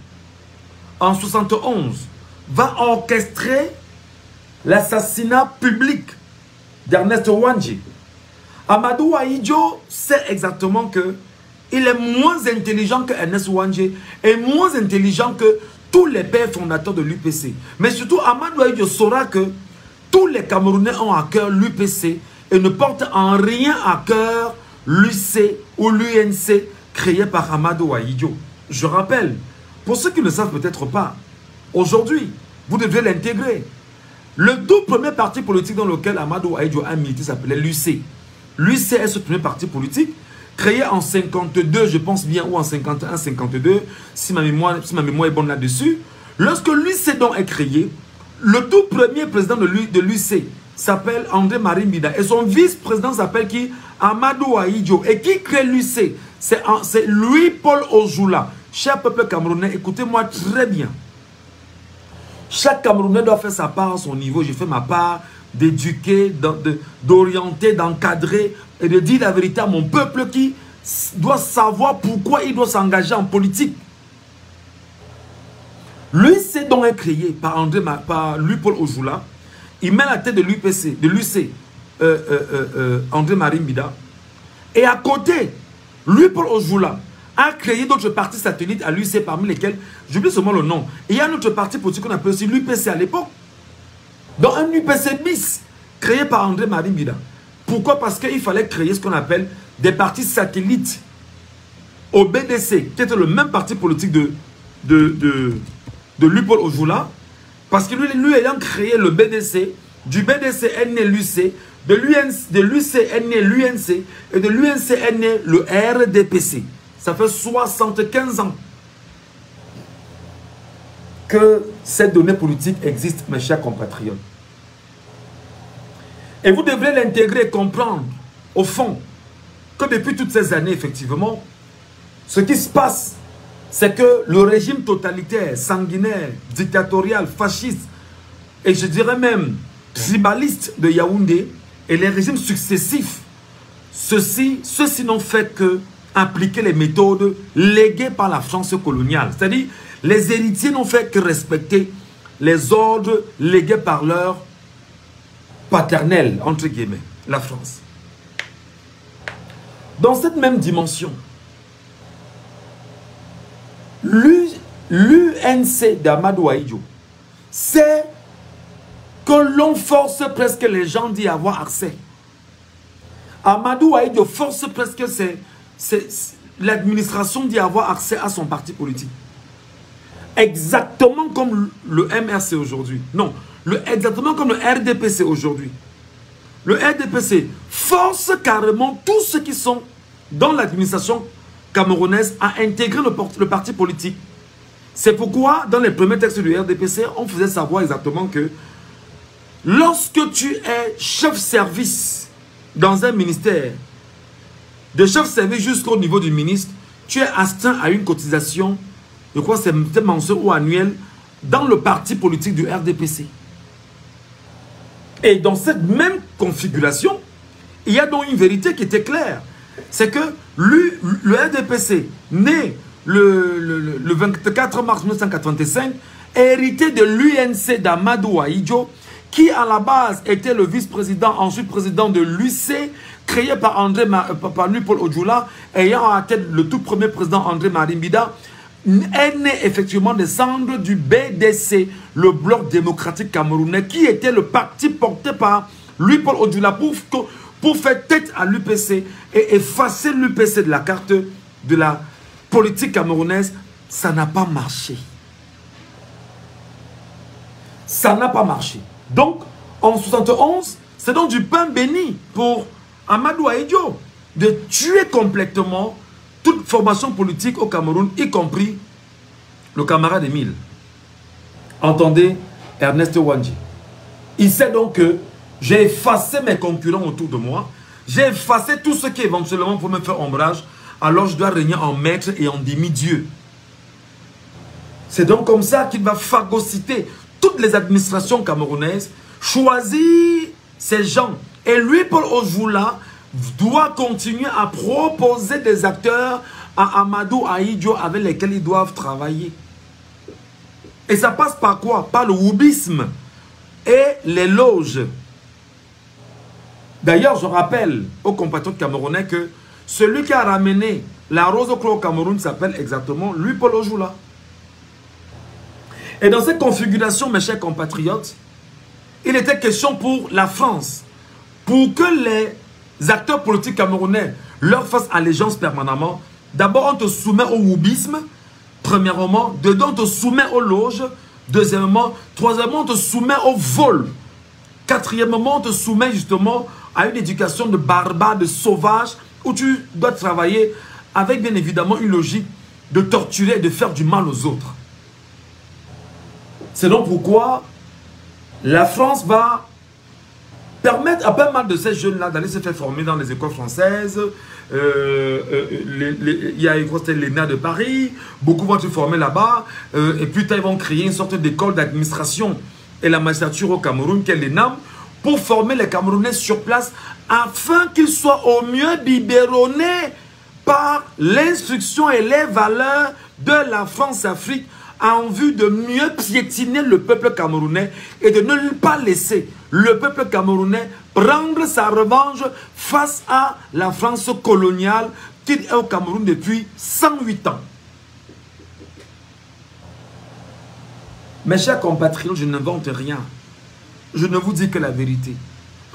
S1: en 71, va orchestrer l'assassinat public d'Ernest Ouandjé, Amadou Ahidjo sait exactement que il est moins intelligent que Ernest Ouandjé et moins intelligent que tous les pères fondateurs de l'UPC. Mais surtout, Amadou Ahidjo saura que tous les Camerounais ont à cœur l'UPC et ne portent en rien à cœur l'UC ou l'UNC créé par Amadou Ahidjo. Je rappelle, pour ceux qui ne savent peut-être pas, aujourd'hui, vous devez l'intégrer. Le tout premier parti politique dans lequel Amadou Ahidjo a milité s'appelait l'UC. L'UC est ce premier parti politique créé en 52, je pense bien, ou en 51, 52, si ma mémoire est bonne là-dessus. Lorsque l'UC donc est créé, le tout premier président de l'UC s'appelle André-Marie Mbida et son vice-président s'appelle qui? Amadou Ahidjo. Et qui crée l'UC? C'est Louis-Paul Ojula. Cher peuple camerounais, écoutez-moi très bien. Chaque Camerounais doit faire sa part à son niveau. J'ai fait ma part d'éduquer, d'orienter, d'encadrer et de dire la vérité à mon peuple qui doit savoir pourquoi il doit s'engager en politique. L'UC donc est créé par Louis-Paul Ojula. Il met la tête de l'UPC, de l'UC, André-Marie Mbida. Et à côté, Louis-Paul Ojula a créé d'autres partis satellites à l'UC, parmi lesquels, j'oublie seulement le nom. Et il y a un autre parti politique qu'on appelle aussi l'UPC à l'époque. Donc un UPC bis, créé par André-Marie Mbida. Pourquoi? Parce qu'il fallait créer ce qu'on appelle des partis satellites au BDC, qui était le même parti politique de Louis-Paul Ojula. Parce que lui ayant créé le BDC, du BDC est né l'UC, de l'UC est né l'UNC, et de l'UNC est né le RDPC. Ça fait 75 ans que cette donnée politique existe, mes chers compatriotes. Et vous devrez l'intégrer et comprendre, au fond, que depuis toutes ces années, effectivement, ce qui se passe, c'est que le régime totalitaire, sanguinaire, dictatorial, fasciste, et je dirais même tribaliste de Yaoundé, et les régimes successifs, ceux-ci n'ont fait que appliquer les méthodes léguées par la France coloniale. C'est-à-dire, les héritiers n'ont fait que respecter les ordres légués par leur paternel, entre guillemets, la France. Dans cette même dimension, l'UNC d'Amadou Ahidjo, c'est que l'on force presque les gens d'y avoir accès. Amadou Ahidjo force presque l'administration d'y avoir accès à son parti politique. Exactement comme le MRC aujourd'hui. Non, exactement comme le RDPC aujourd'hui. Le RDPC force carrément tous ceux qui sont dans l'administration camerounaise a intégré le parti politique. C'est pourquoi, dans les premiers textes du RDPC, on faisait savoir exactement que lorsque tu es chef-service dans un ministère, de chef-service jusqu'au niveau du ministre, tu es astreint à une cotisation, je crois que c'est mensuel ou annuel, dans le parti politique du RDPC. Et dans cette même configuration, il y a donc une vérité qui était claire. C'est que le RDPC, né le 24 mars 1985, hérité de l'UNC d'Amadou Ahidjo, qui à la base était le vice-président, ensuite président de l'UC, créé par Louis-Paul Odjoula, ayant à tête le tout premier président André Marimbida, est né effectivement des cendres du BDC, le Bloc démocratique camerounais, qui était le parti porté par Louis-Paul Odjoula pour faire tête à l'UPC et effacer l'UPC de la carte de la politique camerounaise. Ça n'a pas marché. Ça n'a pas marché. Donc, en 71, c'est donc du pain béni pour Amadou Ahidjo de tuer complètement toute formation politique au Cameroun, y compris le camarade Émile. Entendez Ernest Wandji. Il sait donc que j'ai effacé mes concurrents autour de moi, j'ai effacé tout ce qui éventuellement pour me faire ombrage, alors je dois régner en maître et en demi-dieu. C'est donc comme ça qu'il va phagocyter toutes les administrations camerounaises, choisir ces gens. Et lui, Paul Odjoula, doit continuer à proposer des acteurs à Amadou Ahidjo avec lesquels ils doivent travailler. Et ça passe par quoi? Par le woubisme et les loges. D'ailleurs, je rappelle aux compatriotes camerounais que celui qui a ramené la rose au clos au Cameroun s'appelle exactement lui, Paul Odjoula. Et dans cette configuration, mes chers compatriotes, il était question pour la France, pour que les acteurs politiques camerounais leur fassent allégeance permanemment. D'abord, on te soumet au woubisme, premièrement. Dedans, on te soumet aux loges. Deuxièmement. Troisièmement, on te soumet au vol. Quatrièmement, on te soumet justement à une éducation de barbare, de sauvage, où tu dois travailler avec bien évidemment une logique de torturer et de faire du mal aux autres. C'est donc pourquoi la France va permettre à pas mal de ces jeunes-là d'aller se faire former dans les écoles françaises. Il y a l'ENA de Paris, beaucoup vont se former là-bas, et puis ils vont créer une sorte d'école d'administration et la magistrature au Cameroun, qui est l'ENAM, pour former les Camerounais sur place, afin qu'ils soient au mieux biberonnés par l'instruction et les valeurs de la France-Afrique, en vue de mieux piétiner le peuple camerounais et de ne pas laisser le peuple camerounais prendre sa revanche face à la France coloniale qui est au Cameroun depuis 108 ans. Mes chers compatriotes, je n'invente rien. Je ne vous dis que la vérité.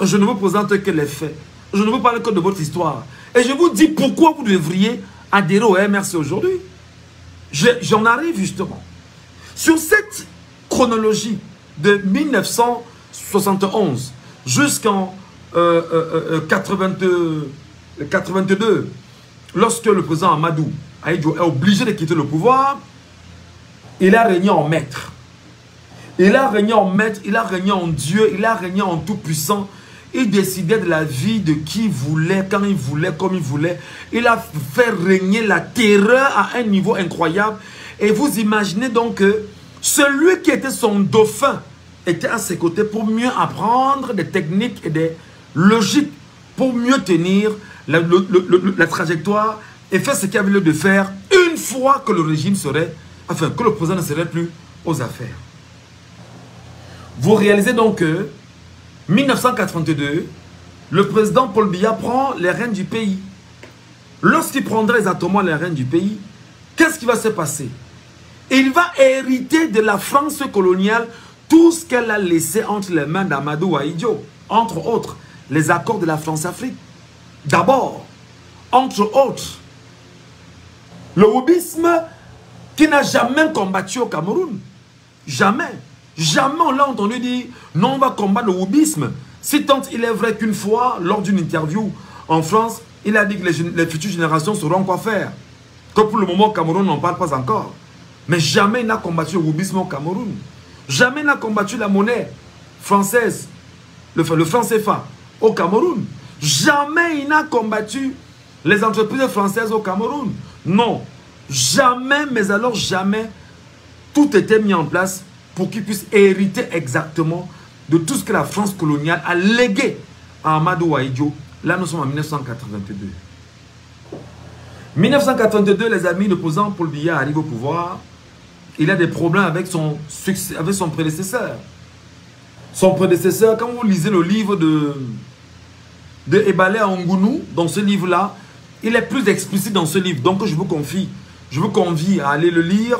S1: Je ne vous présente que les faits. Je ne vous parle que de votre histoire. Et je vous dis pourquoi vous devriez adhérer au MRC aujourd'hui. J'en arrive justement. Sur cette chronologie de 1971 jusqu'en 82, lorsque le président Amadou Ahidjo est obligé de quitter le pouvoir, il a régné en maître. Il a régné en maître, il a régné en Dieu, il a régné en tout-puissant. Il décidait de la vie de qui il voulait, quand il voulait, comme il voulait. Il a fait régner la terreur à un niveau incroyable. Et vous imaginez donc que celui qui était son dauphin était à ses côtés pour mieux apprendre des techniques et des logiques pour mieux tenir la trajectoire et faire ce qu'il avait lieu de faire une fois que le régime serait, enfin que le président ne serait plus aux affaires. Vous réalisez donc que 1982, le président Paul Biya prend les rênes du pays. Lorsqu'il prendra exactement les rênes du pays, qu'est-ce qui va se passer? Il va hériter de la France coloniale tout ce qu'elle a laissé entre les mains d'Amadou Ahidjo. Entre autres, les accords de la France-Afrique. D'abord, entre autres, le woubisme qui n'a jamais combattu au Cameroun. Jamais. Jamais on l'a entendu dire non, on va combattre le woubisme. Si tant il est vrai qu'une fois, lors d'une interview en France, Il a dit que les futures générations sauront quoi faire. Que pour le moment, au Cameroun, n'en parle pas encore. Mais jamais il n'a combattu le roubisme au Cameroun. Jamais il n'a combattu la monnaie française, le franc CFA, au Cameroun. Jamais il n'a combattu les entreprises françaises au Cameroun. Non. Jamais, mais alors jamais, tout était mis en place pour qu'il puisse hériter exactement de tout ce que la France coloniale a légué à Amadou Waïdio. Là, nous sommes en 1982. 1982, les amis, l'opposant Paul Biya arrive au pouvoir. Il a des problèmes avec son prédécesseur. Son prédécesseur, quand vous lisez le livre de Ebale Ngounou, dans ce livre-là, il est plus explicite dans ce livre. Donc, je vous convie à aller le lire.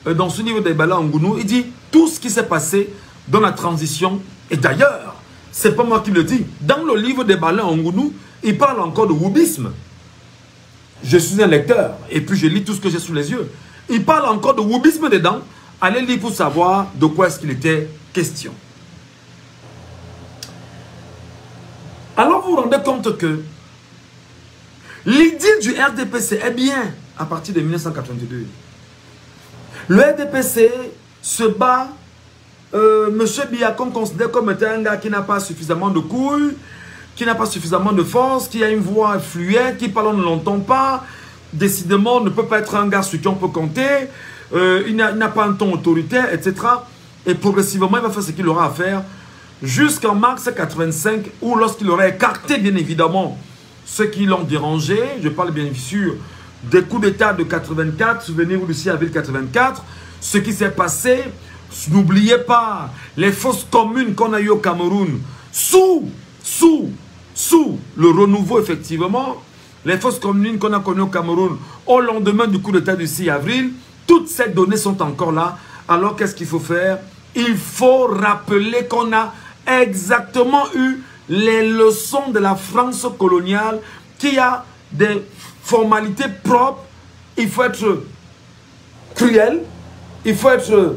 S1: Dans ce livre d'Ebale Ngounou, il dit tout ce qui s'est passé dans la transition. Et d'ailleurs, c'est pas moi qui le dis. Dans le livre d'Ebale Ngounou, il parle encore de wubisme. Je suis un lecteur et puis je lis tout ce que j'ai sous les yeux. Il parle encore de wubisme dedans. Allez lire pour savoir de quoi est-ce qu'il était question. Alors vous vous rendez compte que l'idée du RDPC est bien à partir de 1982. Le RDPC se bat. Monsieur Biya qu'on considère comme étant un gars qui n'a pas suffisamment de couilles, qui n'a pas suffisamment de force, qui a une voix fluette, qui parle, on ne l'entend pas, décidément ne peut pas être un gars sur qui on peut compter, il n'a pas un ton autoritaire, etc. Et progressivement, il va faire ce qu'il aura à faire jusqu'en mars 85, où lorsqu'il aura écarté, bien évidemment, ceux qui l'ont dérangé, je parle bien sûr des coups d'état de 84, souvenez-vous du 6 avril 84, ce qui s'est passé, n'oubliez pas les fausses communes qu'on a eues au Cameroun, sous le renouveau, effectivement, les fausses communes qu'on a connues au Cameroun au lendemain du coup d'état du 6 avril, toutes ces données sont encore là. Alors qu'est-ce qu'il faut faire? Il faut rappeler qu'on a exactement eu les leçons de la France coloniale, qui a des formalités propres. Il faut être cruel, il faut être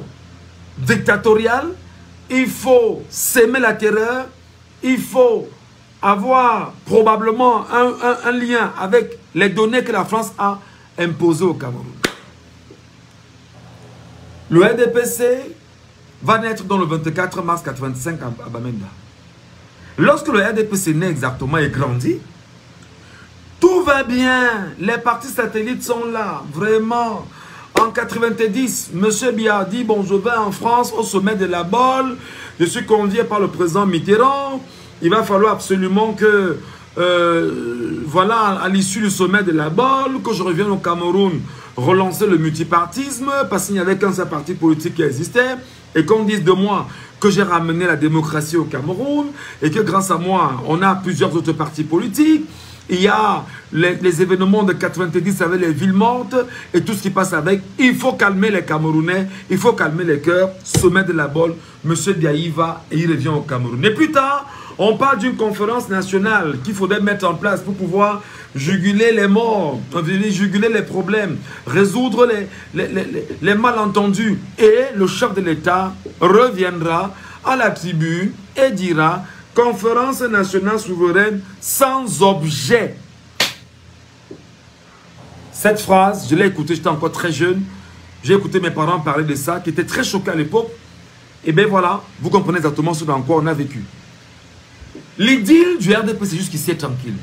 S1: dictatorial, il faut s'aimer la terreur, il faut avoir probablement un lien avec les données que la France a imposées au Cameroun. Le RDPC va naître dans le 24 mars 85 à Bamenda. Lorsque le RDPC naît exactement et grandit, tout va bien, les partis satellites sont là, vraiment. En 90, M. Biya dit, bon, je vais en France au sommet de la Bolle, je suis convié par le président Mitterrand, il va falloir absolument que, voilà, à l'issue du sommet de la Bolle, que je revienne au Cameroun, relancer le multipartisme, parce qu'il n'y avait qu'un seul parti politique qui existait, et qu'on dise de moi que j'ai ramené la démocratie au Cameroun, et que grâce à moi, on a plusieurs autres partis politiques. Il y a les événements de 90 avec les villes mortes et tout ce qui passe avec. Il faut calmer les Camerounais, il faut calmer les cœurs. Sommet de la Bolle, M. Biya y va et il revient au Cameroun. Et plus tard, on parle d'une conférence nationale qu'il faudrait mettre en place pour pouvoir juguler les morts, juguler les problèmes, résoudre les malentendus. Et le chef de l'État reviendra à la tribune et dira: conférence nationale souveraine sans objet. Cette phrase, je l'ai écoutée, j'étais encore très jeune. J'ai écouté mes parents parler de ça, qui étaient très choqués à l'époque. Et bien voilà, vous comprenez exactement ce dans quoi on a vécu. L'idylle du RDPC jusqu'ici est tranquille.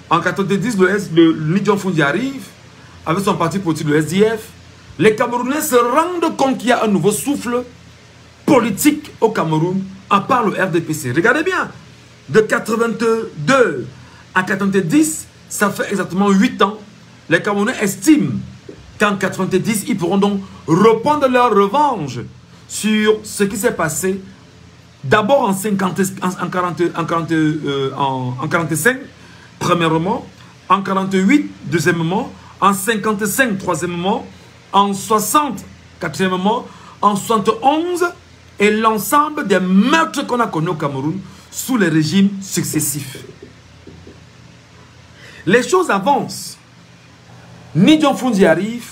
S1: En 90, le Nidjon Fundi arrive, avec son parti politique, le SDF. Les Camerounais se rendent compte qu'il y a un nouveau souffle politique au Cameroun, à part le RDPC. Regardez bien, de 82 à 90, ça fait exactement 8 ans. Les Camerounais estiment qu'en 90, ils pourront donc reprendre leur revanche sur ce qui s'est passé d'abord en 45, premièrement, en 48, deuxièmement, en 55, troisièmement, en 60, quatrièmement, en 71, et l'ensemble des meurtres qu'on a connus au Cameroun sous les régimes successifs. Les choses avancent. Nidjon Fundi arrive,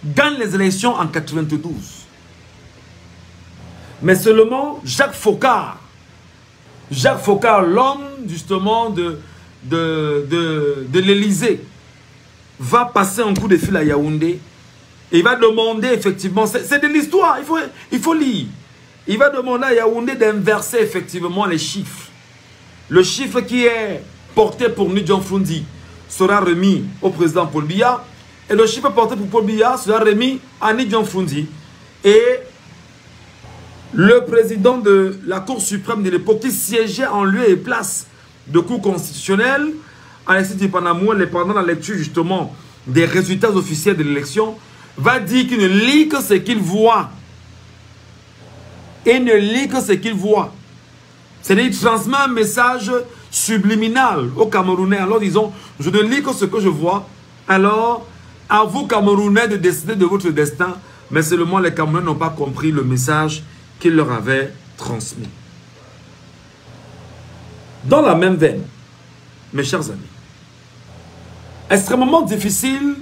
S1: gagne les élections en 92. Mais seulement Jacques Foccart, l'homme justement de l'Élysée va passer un coup de fil à Yaoundé et il va demander effectivement, c'est de l'histoire, il faut lire. Il va demander à Yaoundé d'inverser effectivement les chiffres. Le chiffre qui est porté pour Nidjon Fundi sera remis au président Paul Biya et le chiffre porté pour Paul Biya sera remis à Nidjon Fundi. Et le président de la Cour suprême de l'époque qui siégeait en lieu et place de Cour constitutionnelle, Alexis Djipanamouele, pendant la lecture justement des résultats officiels de l'élection, va dire qu'il ne lit que ce qu'il voit. Et ne lit que ce qu'il voit. C'est-à-dire qu'il transmet un message subliminal aux Camerounais. Alors disons, je ne lis que ce que je vois. Alors, à vous Camerounais de décider de votre destin. Mais seulement les Camerounais n'ont pas compris le message qu'il leur avait transmis. Dans la même veine, mes chers amis, extrêmement difficile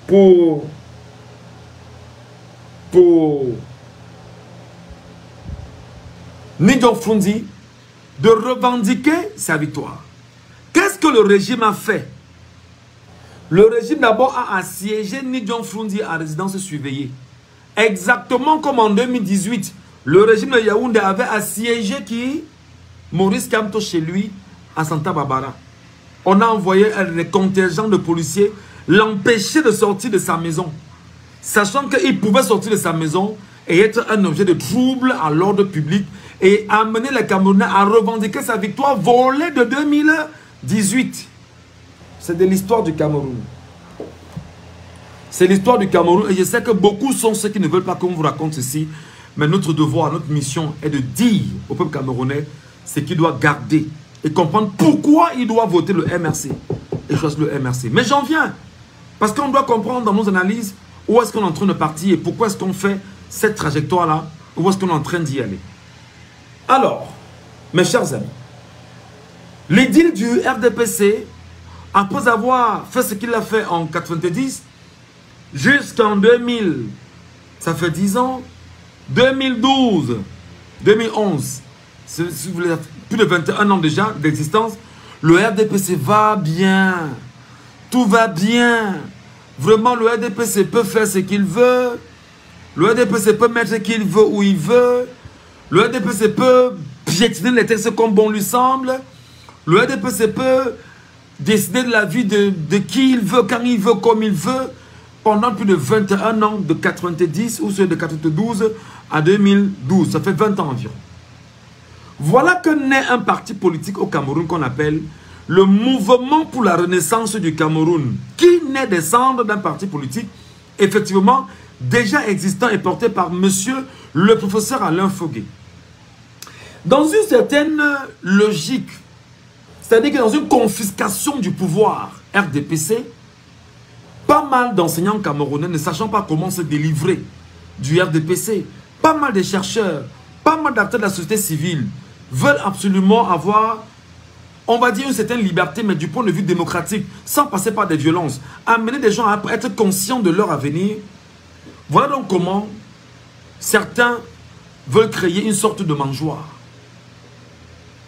S1: pour Nidjon Fundi de revendiquer sa victoire. Qu'est-ce que le régime a fait? Le régime d'abord a assiégé Nidjon Fundi à résidence surveillée. Exactement comme en 2018, le régime de Yaoundé avait assiégé qui? Maurice Kamto chez lui à Santa Barbara. On a envoyé des contingents de policiers l'empêcher de sortir de sa maison. Sachant qu'il pouvait sortir de sa maison et être un objet de trouble à l'ordre public et amener les Camerounais à revendiquer sa victoire volée de 2018. C'est de l'histoire du Cameroun. C'est l'histoire du Cameroun et je sais que beaucoup sont ceux qui ne veulent pas qu'on vous raconte ceci. Mais notre devoir, notre mission est de dire au peuple camerounais ce qu'il doit garder et comprendre pourquoi il doit voter le MRC et choisir le MRC. Mais j'en viens parce qu'on doit comprendre dans nos analyses où est-ce qu'on est en train de partir et pourquoi est-ce qu'on fait cette trajectoire-là, où est-ce qu'on est en train d'y aller. Alors, mes chers amis, l'édile du RDPC, après avoir fait ce qu'il a fait en 90, jusqu'en 2000, ça fait 10 ans, 2012, 2011, si vous voulez, plus de 21 ans déjà d'existence, le RDPC va bien, tout va bien. Vraiment, le RDPC peut faire ce qu'il veut, le RDPC peut mettre ce qu'il veut où il veut, le RDPC peut piétiner les textes comme bon lui semble, le RDPC peut décider de la vie de qui il veut, quand il veut, comme il veut, pendant plus de 21 ans, de 90 ou de 92 à 2012. Ça fait 20 ans environ. Voilà que naît un parti politique au Cameroun qu'on appelle le Mouvement pour la Renaissance du Cameroun, qui naît des cendres d'un parti politique, effectivement, déjà existant et porté par monsieur le professeur Alain Fogué. Dans une certaine logique, c'est-à-dire que dans une confiscation du pouvoir RDPC, pas mal d'enseignants camerounais ne sachant pas comment se délivrer du RDPC, pas mal de chercheurs, pas mal d'acteurs de la société civile veulent absolument avoir, on va dire, une certaine liberté, mais du point de vue démocratique, sans passer par des violences, amener des gens à être conscients de leur avenir. Voilà donc comment certains veulent créer une sorte de mangeoire.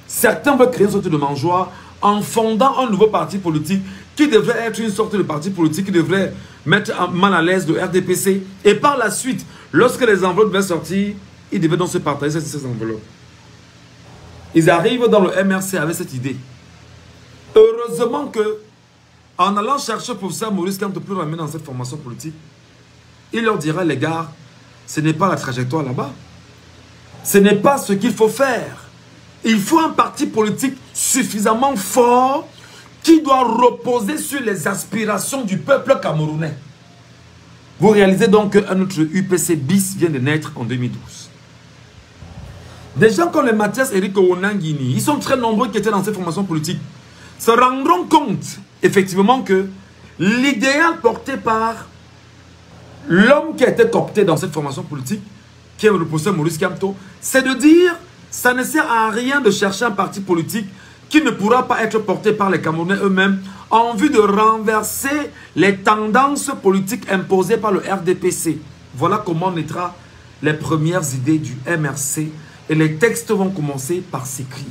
S1: Certains veulent créer une sorte de mangeoire en fondant un nouveau parti politique qui devrait être une sorte de parti politique qui devrait mettre mal à l'aise le RDPC. Et par la suite, lorsque les enveloppes devaient sortir, ils devaient donc se partager ces enveloppes. Ils arrivent dans le MRC avec cette idée. Heureusement que, en allant chercher le professeur Maurice Kamto pour le ramener dans cette formation politique, il leur dira, les gars, ce n'est pas la trajectoire là-bas. Ce n'est pas ce qu'il faut faire. Il faut un parti politique suffisamment fort qui doit reposer sur les aspirations du peuple camerounais. Vous réalisez donc qu'un autre UPC bis vient de naître en 2012. Des gens comme les Mathias Eric Owonangini, ils sont très nombreux qui étaient dans cette formation politique, se rendront compte effectivement que l'idéal porté par l'homme qui a été coopté dans cette formation politique, qui est le professeur Maurice Kamto, c'est de dire ça ne sert à rien de chercher un parti politique qui ne pourra pas être porté par les Camerounais eux-mêmes en vue de renverser les tendances politiques imposées par le RDPC. Voilà comment naîtra les premières idées du MRC et les textes vont commencer par s'écrire.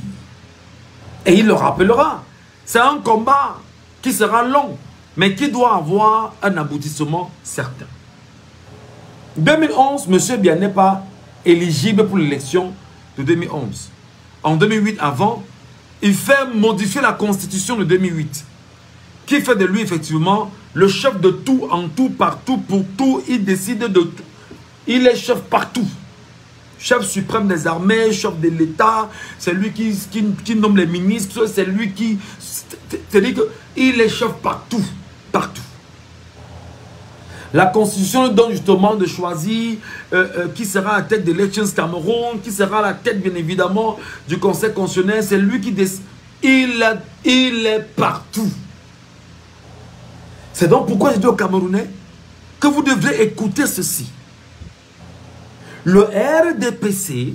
S1: Et il le rappellera. C'est un combat qui sera long, mais qui doit avoir un aboutissement certain. 2011, M. Biya n'est pas éligible pour l'élection de 2011. En 2008, avant, il fait modifier la constitution de 2008, qui fait de lui effectivement le chef de tout, en tout, partout, pour tout. Il décide de tout. Il est chef partout. Chef suprême des armées, chef de l'État, c'est lui qui nomme les ministres, c'est lui qui... C'est-à-dire qu'il est chef partout, partout. La constitution donne justement de choisir qui sera à la tête de l'Elections Cameroun, qui sera à la tête bien évidemment du Conseil constitutionnel, c'est lui qui décide. Il est partout. C'est donc pourquoi je dis aux Camerounais que vous devrez écouter ceci. Le RDPC,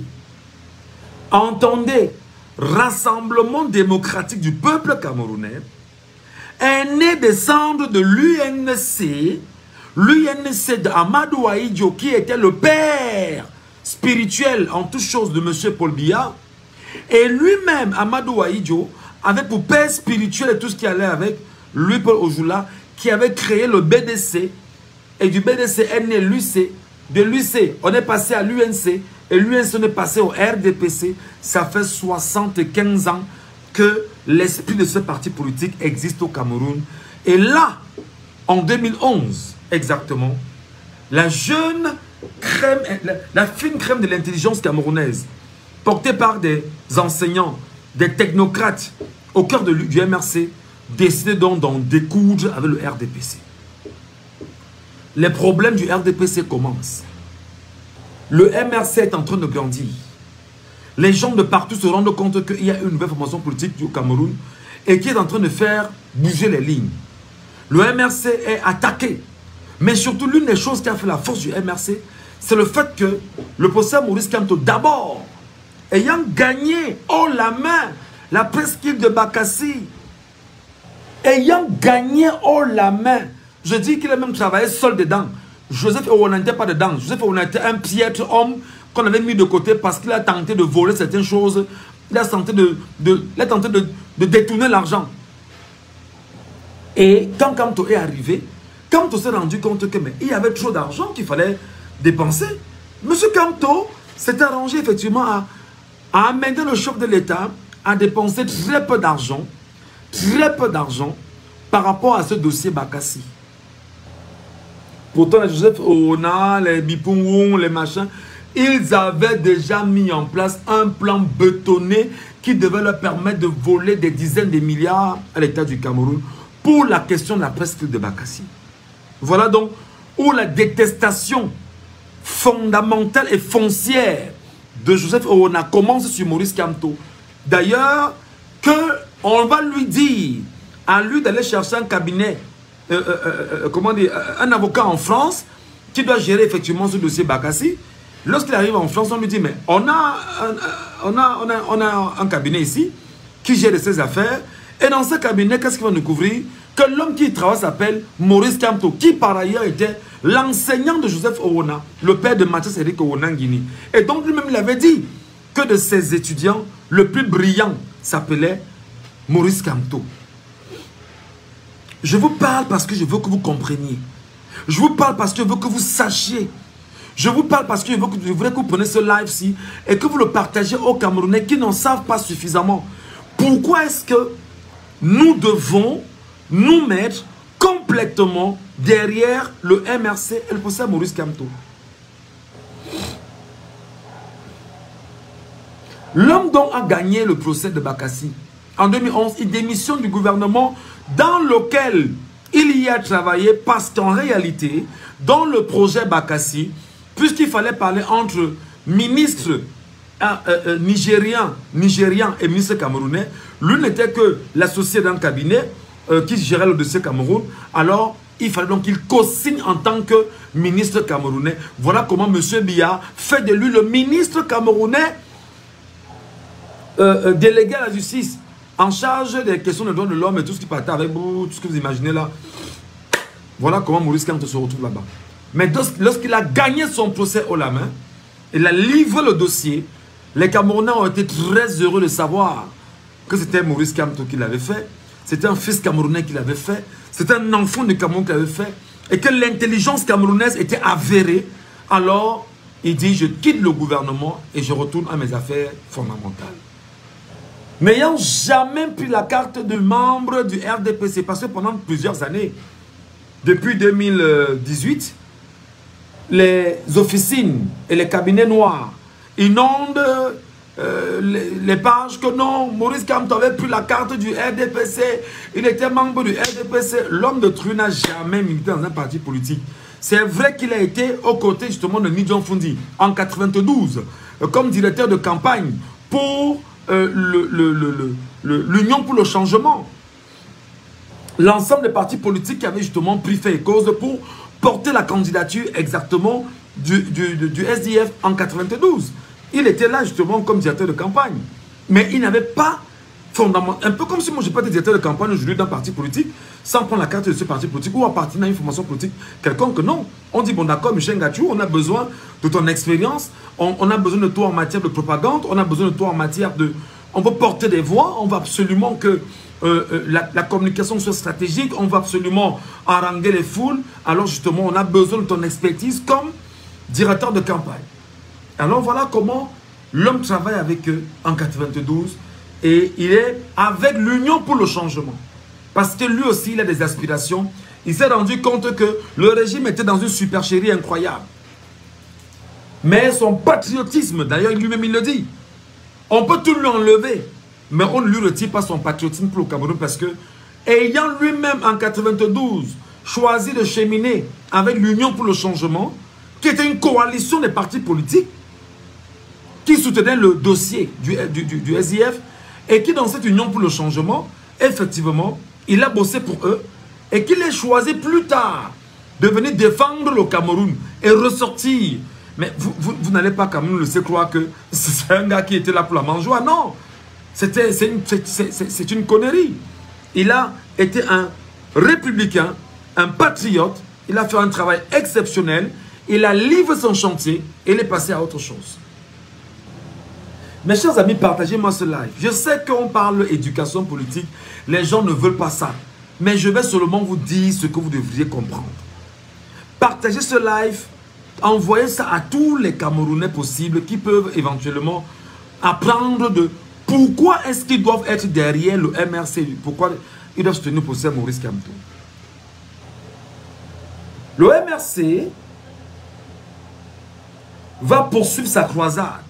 S1: entendez, Rassemblement démocratique du peuple camerounais, est né des cendres de l'UNC, l'UNC d'Amadou Ahidjo, qui était le père spirituel en toutes choses de M. Paul Biya, et lui-même, Amadou Ahidjo, avait pour père spirituel et tout ce qui allait avec, lui, Paul Ojula, qui avait créé le BDC, et du BDC est né l'UC. De l'UC, on est passé à l'UNC, et l'UNC, on est passé au RDPC. Ça fait 75 ans que l'esprit de ce parti politique existe au Cameroun. Et là, en 2011, exactement, la jeune crème, la fine crème de l'intelligence camerounaise, portée par des enseignants, des technocrates au cœur du MRC, décidait donc d'en découdre avec le RDPC. Les problèmes du RDPC commencent. Le MRC est en train de grandir. Les gens de partout se rendent compte qu'il y a une nouvelle formation politique au Cameroun et qui est en train de faire bouger les lignes. Le MRC est attaqué. Mais surtout, l'une des choses qui a fait la force du MRC, c'est le fait que le professeur Maurice Kamto, d'abord, ayant gagné haut la main la presqu'île de Bakassi, ayant gagné haut la main, je dis qu'il a même travaillé seul dedans. Joseph Owona n'était pas dedans. Joseph Owona était un piètre homme qu'on avait mis de côté parce qu'il a tenté de voler certaines choses. Il a tenté de détourner l'argent. Et quand Kamto est arrivé, Kamto s'est rendu compte qu'il y avait trop d'argent qu'il fallait dépenser. Monsieur Kamto s'est arrangé effectivement à amener le chef de l'État à dépenser très peu d'argent par rapport à ce dossier Bakassi. Pourtant, les Joseph Owona, les Bipungou, les machins, ils avaient déjà mis en place un plan bétonné qui devait leur permettre de voler des dizaines de milliards à l'État du Cameroun pour la question de la presqu'île de Bakassi. Voilà donc où la détestation fondamentale et foncière de Joseph Owona commence sur Maurice Kamto. D'ailleurs, qu'on va lui dire à lui d'aller chercher un cabinet, comment dire, un avocat en France qui doit gérer effectivement ce dossier Bakassi. Lorsqu'il arrive en France, on lui dit, mais on a un cabinet ici qui gère ces affaires. Et dans ce cabinet, qu'est-ce qu'il va nous couvrir? Que l'homme qui y travaille s'appelle Maurice Kamto, qui par ailleurs était l'enseignant de Joseph Owona, le père de Mathias Eric Owona Nguini. Et donc lui-même, il avait dit que de ses étudiants, le plus brillant s'appelait Maurice Kamto. Je vous parle parce que je veux que vous compreniez. Je vous parle parce que je veux que vous sachiez. Je vous parle parce que je voudrais que vous preniez ce live-ci et que vous le partagez aux Camerounais qui n'en savent pas suffisamment. Pourquoi est-ce que nous devons nous mettre complètement derrière le MRC et le professeur Maurice Kamto? L'homme dont a gagné le procès de Bakassi en 2011, il démissionne du gouvernement dans lequel il y a travaillé parce qu'en réalité, dans le projet Bakassi, puisqu'il fallait parler entre ministres nigérians et ministres camerounais, lui n'était que l'associé d'un cabinet qui gérait le dossier Cameroun. Alors, il fallait donc qu'il co-signe en tant que ministre camerounais. Voilà comment M. Biya fait de lui le ministre camerounais délégué à la justice, en charge des questions de droits de l'homme et tout ce qui partait avec tout ce que vous imaginez là. Voilà comment Maurice Kamto se retrouve là-bas. Mais lorsqu'il a gagné son procès haut la main, il a livré le dossier, les Camerounais ont été très heureux de savoir que c'était Maurice Kamto qui l'avait fait. c'était un fils camerounais qui l'avait fait, c'était un enfant de Cameroun qui l'avait fait, et que l'intelligence camerounaise était avérée, alors il dit, je quitte le gouvernement et je retourne à mes affaires fondamentales. N'ayant jamais pris la carte de membre du RDPC, parce que pendant plusieurs années, depuis 2018, les officines et les cabinets noirs inondent les pages que non, Maurice Kamto avait pris la carte du RDPC, il était membre du RDPC. L'homme de Tru n'a jamais milité dans un parti politique. C'est vrai qu'il a été aux côtés justement de Nidjon Fundi en 92 comme directeur de campagne pour l'Union pour le changement. L'ensemble des partis politiques qui avaient justement pris fait et cause pour porter la candidature exactement du SDF en 92. Il était là justement comme directeur de campagne. Mais il n'avait pas fondamental. Un peu comme si moi je n'ai pas été directeur de campagne aujourd'hui d'un parti politique sans prendre la carte de ce parti politique ou appartenir à une formation politique quelconque. Non. On dit bon d'accord Michel Ngachou, on a besoin de ton expérience, on a besoin de toi en matière de propagande, on a besoin de toi en matière de... On veut porter des voix, on veut absolument que la communication soit stratégique, on veut absolument haranguer les foules. Alors justement on a besoin de ton expertise comme directeur de campagne. Alors voilà comment l'homme travaille avec eux en 92 et il est avec l'Union pour le changement. Parce que lui aussi il a des aspirations. Il s'est rendu compte que le régime était dans une supercherie incroyable. Mais son patriotisme, d'ailleurs lui-même il le dit, on peut tout lui enlever, mais on ne lui retire pas son patriotisme pour le Cameroun parce que, ayant lui-même en 92 choisi de cheminer avec l'Union pour le changement, qui était une coalition des partis politiques, qui soutenait le dossier du SIF, et qui dans cette Union pour le changement, effectivement, il a bossé pour eux, et qu'il ait choisi plus tard de venir défendre le Cameroun et ressortir. Mais vous n'allez pas quand même le laisser croire que c'est un gars qui était là pour la mangeoire. Non, c'est une connerie. Il a été un républicain, un patriote. Il a fait un travail exceptionnel. Il a livré son chantier et il est passé à autre chose. Mes chers amis, partagez-moi ce live. Je sais qu'on parle éducation politique. Les gens ne veulent pas ça. Mais je vais seulement vous dire ce que vous devriez comprendre. Partagez ce live. Envoyez ça à tous les Camerounais possibles qui peuvent éventuellement apprendre de pourquoi est-ce qu'ils doivent être derrière le MRC, pourquoi ils doivent soutenir le professeur Maurice Kamto. Le MRC va poursuivre sa croisade.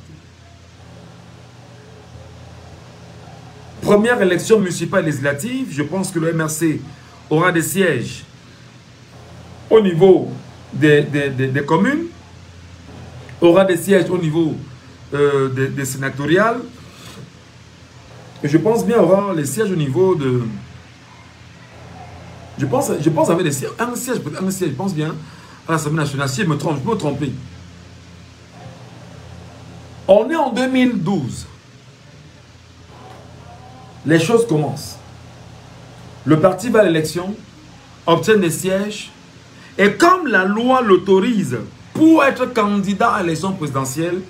S1: Première élection municipale et législative, je pense que le MRC aura des sièges au niveau des communes, aura des sièges au niveau des sénatoriales, et je pense bien aura les sièges au niveau de... Je pense avec des sièges, un siège, je pense bien, à l'Assemblée nationale, si je me trompe, je peux me tromper. On est en 2012. Les choses commencent. Le parti va à l'élection, obtient des sièges, et comme la loi l'autorise pour être candidat à l'élection présidentielle,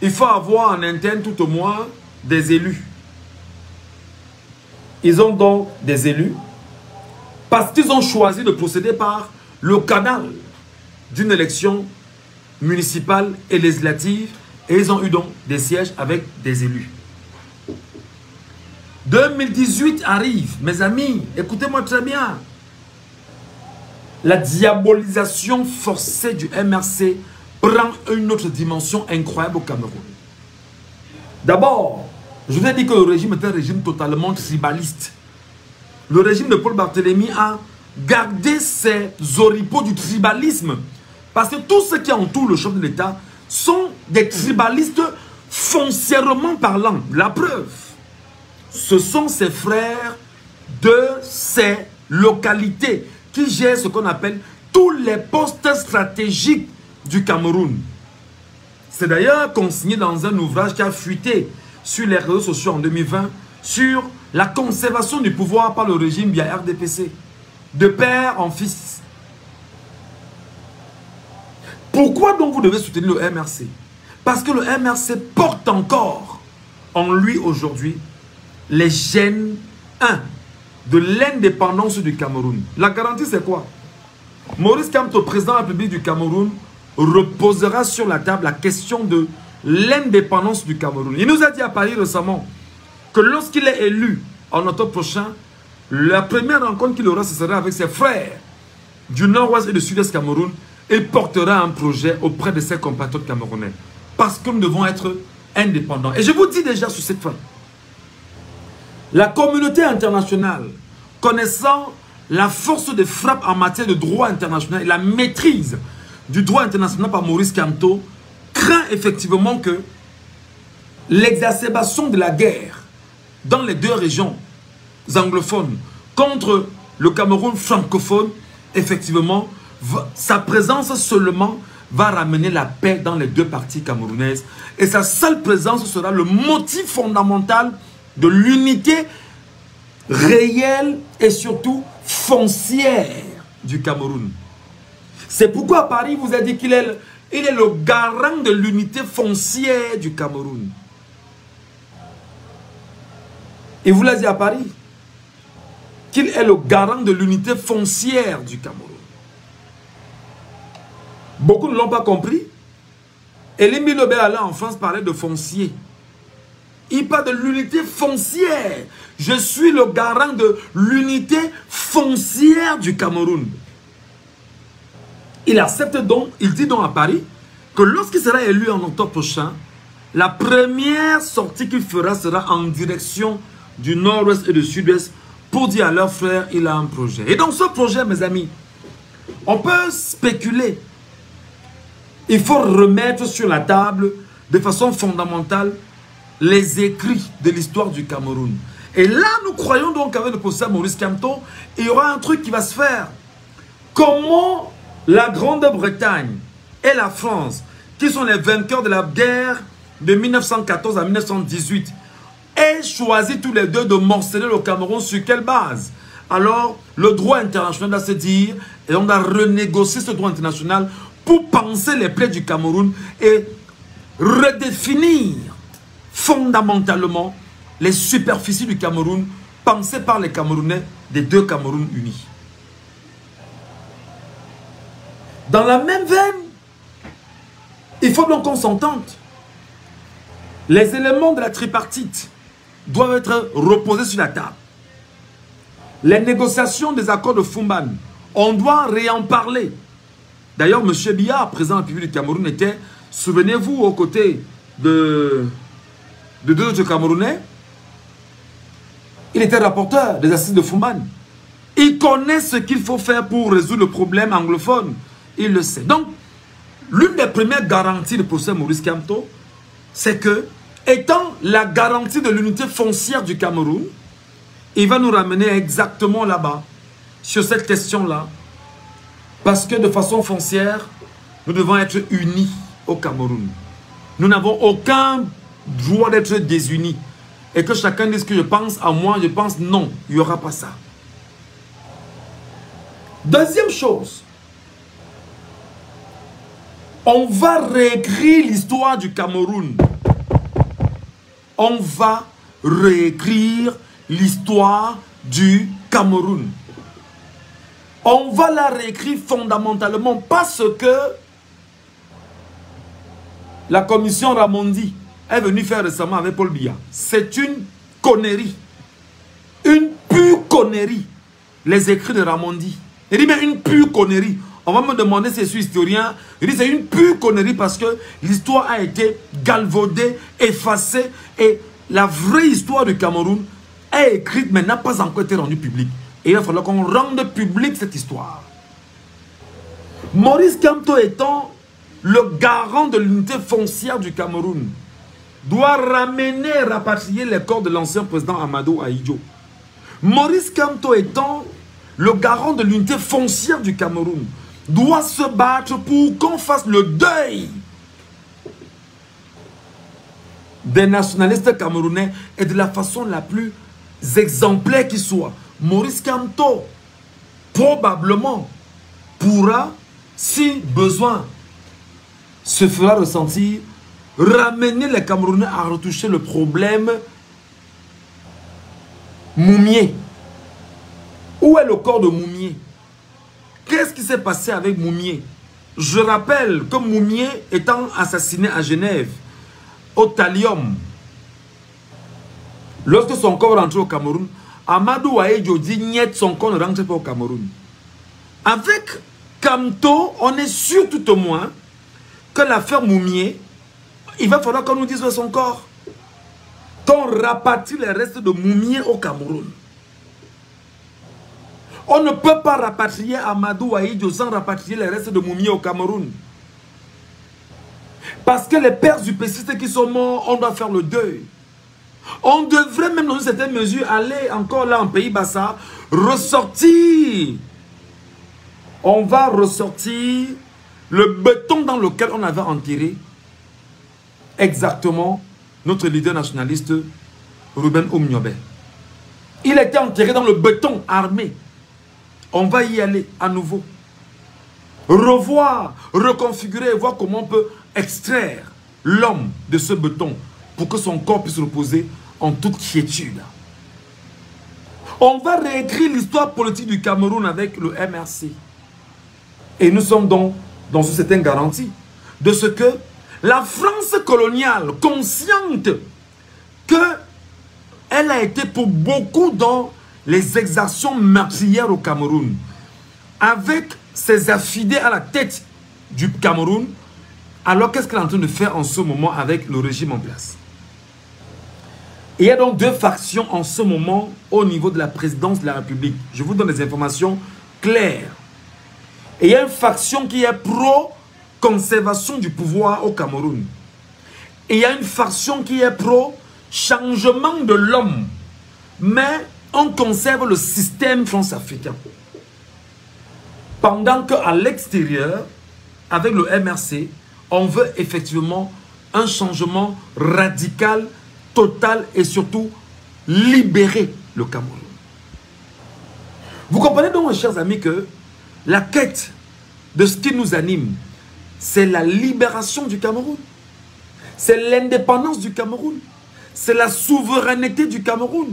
S1: il faut avoir en interne tout au moins des élus. Ils ont donc des élus parce qu'ils ont choisi de procéder par le canal d'une élection municipale et législative et ils ont eu donc des sièges avec des élus. 2018 arrive, mes amis, écoutez-moi très bien. La diabolisation forcée du MRC prend une autre dimension incroyable au Cameroun. D'abord, je vous ai dit que le régime était un régime totalement tribaliste. Le régime de Paul Barthélémy a gardé ses oripeaux du tribalisme. Parce que tous ceux qui entourent le chef de l'État sont des tribalistes foncièrement parlant. La preuve, ce sont ses frères de ces localités qui gèrent ce qu'on appelle tous les postes stratégiques du Cameroun. C'est d'ailleurs consigné dans un ouvrage qui a fuité sur les réseaux sociaux en 2020 sur la conservation du pouvoir par le régime via RDPC, de père en fils. Pourquoi donc vous devez soutenir le MRC? Parce que le MRC porte encore en lui aujourd'hui les gènes, de l'indépendance du Cameroun. La garantie, c'est quoi? Maurice Kamto, président de la République du Cameroun, reposera sur la table la question de l'indépendance du Cameroun. Il nous a dit à Paris récemment que lorsqu'il est élu en octobre prochain, la première rencontre qu'il aura, ce sera avec ses frères du nord-ouest et du sud-est Cameroun. Il portera un projet auprès de ses compatriotes camerounais. Parce que nous devons être indépendants. Et je vous dis déjà sur cette fin, la communauté internationale, connaissant la force de frappe en matière de droit international et la maîtrise du droit international par Maurice Kamto, craint effectivement que l'exacerbation de la guerre dans les deux régions anglophones contre le Cameroun francophone, effectivement, sa présence seulement va ramener la paix dans les deux parties camerounaises. Et sa seule présence sera le motif fondamental de l'unité réelle et surtout foncière du Cameroun. C'est pourquoi Paris vous a dit qu'il est, le garant de l'unité foncière du Cameroun. Il vous l'a dit à Paris qu'il est le garant de l'unité foncière du Cameroun. Beaucoup ne l'ont pas compris. Elie Lobé allait en France parler de foncier. Il parle de l'unité foncière. Je suis le garant de l'unité foncière du Cameroun. Il accepte donc, il dit donc à Paris que lorsqu'il sera élu en octobre prochain, la première sortie qu'il fera sera en direction du nord-ouest et du sud-ouest pour dire à leurs frères il a un projet. Et dans ce projet, mes amis, on peut spéculer. Il faut remettre sur la table de façon fondamentale les écrits de l'histoire du Cameroun. Et là, nous croyons donc qu'avec le professeur Maurice Kamto, il y aura un truc qui va se faire. Comment la Grande-Bretagne et la France, qui sont les vainqueurs de la guerre de 1914 à 1918, aient choisi tous les deux de morceler le Cameroun sur quelle base? Alors, le droit international doit se dire, et on a renégocié ce droit international pour penser les plaies du Cameroun et redéfinir fondamentalement les superficies du Cameroun pensées par les Camerounais des deux Camerouns unis. Dans la même veine, il faut donc qu'on s'entende. Les éléments de la tripartite doivent être reposés sur la table. Les négociations des accords de Fumban, on doit réen parler. D'ailleurs, M. Biya, président de la République du Cameroun, était, souvenez-vous, aux côtés de deux autres Camerounais. Il était rapporteur des assises de Fumban. Il connaît ce qu'il faut faire pour résoudre le problème anglophone. Il le sait. Donc, l'une des premières garanties du professeur Maurice Kamto, c'est que, étant la garantie de l'unité foncière du Cameroun, il va nous ramener exactement là-bas, sur cette question-là. Parce que de façon foncière, nous devons être unis au Cameroun. Nous n'avons aucun droit d'être désunis. Et que chacun dise que je pense à moi, je pense non, il n'y aura pas ça. Deuxième chose, on va réécrire l'histoire du Cameroun. On va réécrire l'histoire du Cameroun. On va la réécrire fondamentalement parce que la commission Ramondi est venue faire récemment avec Paul Biya. C'est une connerie. Une pure connerie. Les écrits de Ramondi. Il dit mais une pure connerie. On va me demander si je suis historien. Il dit c'est une pure connerie parce que l'histoire a été galvaudée, effacée et la vraie histoire du Cameroun est écrite mais n'a pas encore été rendue publique. Et il va falloir qu'on rende publique cette histoire. Maurice Kamto étant le garant de l'unité foncière du Cameroun, doit ramener et rapatrier les corps de l'ancien président Amadou Ahidjo. Maurice Kamto étant le garant de l'unité foncière du Cameroun, doit se battre pour qu'on fasse le deuil des nationalistes camerounais et de la façon la plus exemplaire qui soit. Maurice Kamto, probablement, pourra, si besoin se fera ressentir, ramener les Camerounais à retoucher le problème moumier est le corps de Moumié? Qu'est-ce qui s'est passé avec Moumié? Je rappelle que Moumié étant assassiné à Genève, au Thallium, lorsque son corps rentre au Cameroun, Amadou Aïdjo dit niet, son corps ne rentre pas au Cameroun. Avec Kamto, on est sûr tout au moins que l'affaire Moumié, il va falloir qu'on nous dise où est son corps. Qu'on rapatrie les restes de Moumié au Cameroun. On ne peut pas rapatrier Amadou Aïdjo sans rapatrier les restes de Moumié au Cameroun. Parce que les pères UPCistes qui sont morts, on doit faire le deuil. On devrait même dans une certaine mesure aller encore là en Pays Bassa, ressortir. On va ressortir le béton dans lequel on avait enterré exactement notre leader nationaliste Ruben Oumniobé. Il était enterré dans le béton armé. On va y aller à nouveau. Revoir, reconfigurer et voir comment on peut extraire l'homme de ce béton pour que son corps puisse reposer en toute quiétude. On va réécrire l'histoire politique du Cameroun avec le MRC. Et nous sommes donc dans une certaine garantie de ce que la France coloniale, consciente qu'elle a été pour beaucoup dans les exactions meurtrières au Cameroun, avec ses affidés à la tête du Cameroun, alors qu'est-ce qu'elle est en train de faire en ce moment avec le régime en place? Il y a donc deux factions en ce moment au niveau de la présidence de la République. Je vous donne des informations claires. Et il y a une faction qui est pro-conservation du pouvoir au Cameroun. Et il y a une faction qui est pro-changement de l'homme. Mais on conserve le système france-africain. Pendant qu'à l'extérieur, avec le MRC, on veut effectivement un changement radical, total et surtout libérer le Cameroun. Vous comprenez donc, mes chers amis, que la quête de ce qui nous anime, c'est la libération du Cameroun. C'est l'indépendance du Cameroun. C'est la souveraineté du Cameroun.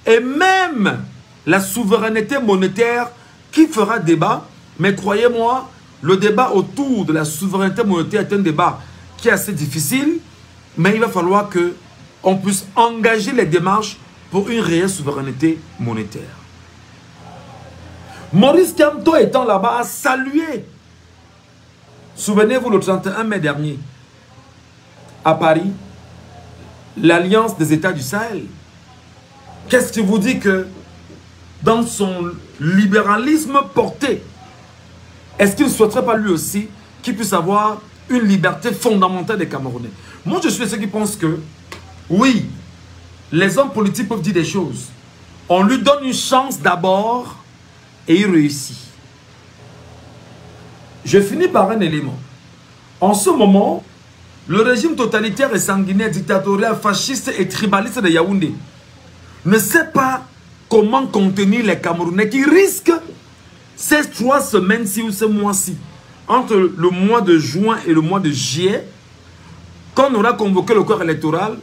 S1: Et même la souveraineté monétaire qui fera débat. Mais croyez-moi, le débat autour de la souveraineté monétaire est un débat qui est assez difficile. Mais il va falloir qu'on puisse engager les démarches pour une réelle souveraineté monétaire. Maurice Kamto étant là-bas a salué, souvenez-vous, le 31 mai dernier, à Paris, l'Alliance des États du Sahel. Qu'est-ce qui vous dit que dans son libéralisme porté, est-ce qu'il ne souhaiterait pas lui aussi qu'il puisse avoir une liberté fondamentale des Camerounais? Moi, je suis de ceux qui pensent que, oui, les hommes politiques peuvent dire des choses. On lui donne une chance d'abord et il réussit. Je finis par un élément. En ce moment, le régime totalitaire et sanguinaire, dictatorial, fasciste et tribaliste de Yaoundé ne sait pas comment contenir les Camerounais qui risquent ces 3 semaines-ci ou ce mois-ci, entre le mois de juin et le mois de juillet, quand on aura convoqué le corps électoral,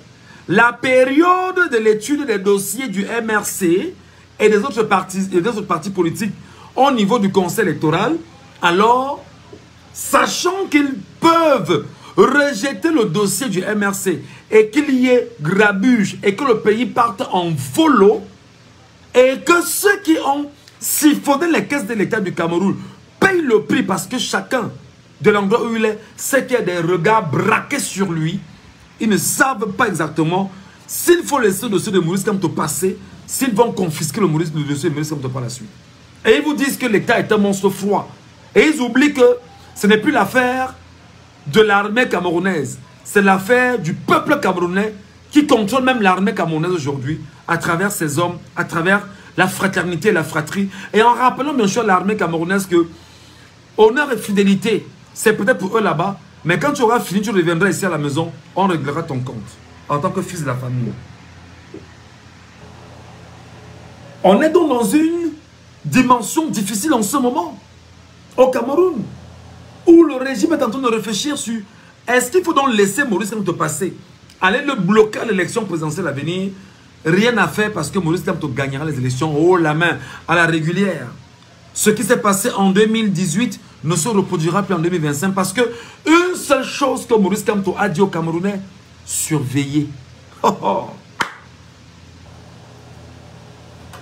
S1: la période de l'étude des dossiers du MRC et des autres partis politiques au niveau du conseil électoral, alors, sachant qu'ils peuvent rejeter le dossier du MRC et qu'il y ait grabuge et que le pays parte en volo et que ceux qui ont siphonné les caisses de l'État du Cameroun payent le prix parce que chacun de l'endroit où il est sait qu'il y a des regards braqués sur lui. Ils ne savent pas exactement s'il faut laisser le dossier de Maurice Kamto passer, s'ils vont confisquer le dossier de Maurice Kamto par la suite. Et ils vous disent que l'État est un monstre froid. Et ils oublient que ce n'est plus l'affaire de l'armée camerounaise. C'est l'affaire du peuple camerounais qui contrôle même l'armée camerounaise aujourd'hui à travers ces hommes, à travers la fraternité et la fratrie. Et en rappelant bien sûr l'armée camerounaise que honneur et fidélité, c'est peut-être pour eux là-bas, mais quand tu auras fini, tu reviendras ici à la maison, on réglera ton compte en tant que fils de la famille. On est donc dans une dimension difficile en ce moment, au Cameroun, où le régime est en train de réfléchir sur est-ce qu'il faut donc laisser Maurice Kamto passer, aller le bloquer à l'élection présidentielle à venir, rien à faire parce que Maurice Kamto gagnera les élections haut la main, à la régulière. Ce qui s'est passé en 2018 ne se reproduira plus en 2025 parce que une seule chose que Maurice Kamto a dit aux Camerounais, surveillez. Oh oh.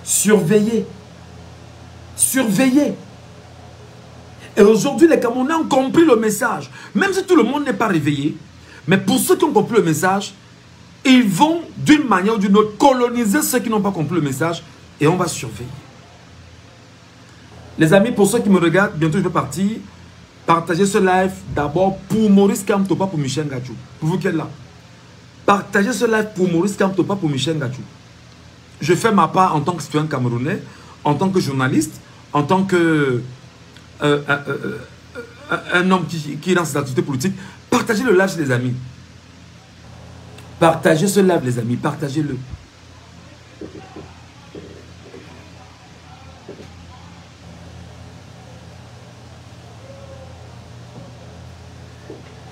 S1: Surveillez. Surveillez. Et aujourd'hui, les Camerounais ont compris le message. Même si tout le monde n'est pas réveillé, mais pour ceux qui ont compris le message, ils vont d'une manière ou d'une autre coloniser ceux qui n'ont pas compris le message et on va surveiller. Les amis, pour ceux qui me regardent, bientôt je vais partir. Partagez ce live d'abord pour Maurice Kamto, pas pour Michel Ngachou. Pour vous qui êtes là. Partagez ce live pour Maurice Kamto, pas pour Michel Ngachou. Je fais ma part en tant que citoyen camerounais, en tant que journaliste, en tant que un homme qui est dans ses activités politiques. Partagez le live, les amis. Partagez ce live, les amis. Partagez-le.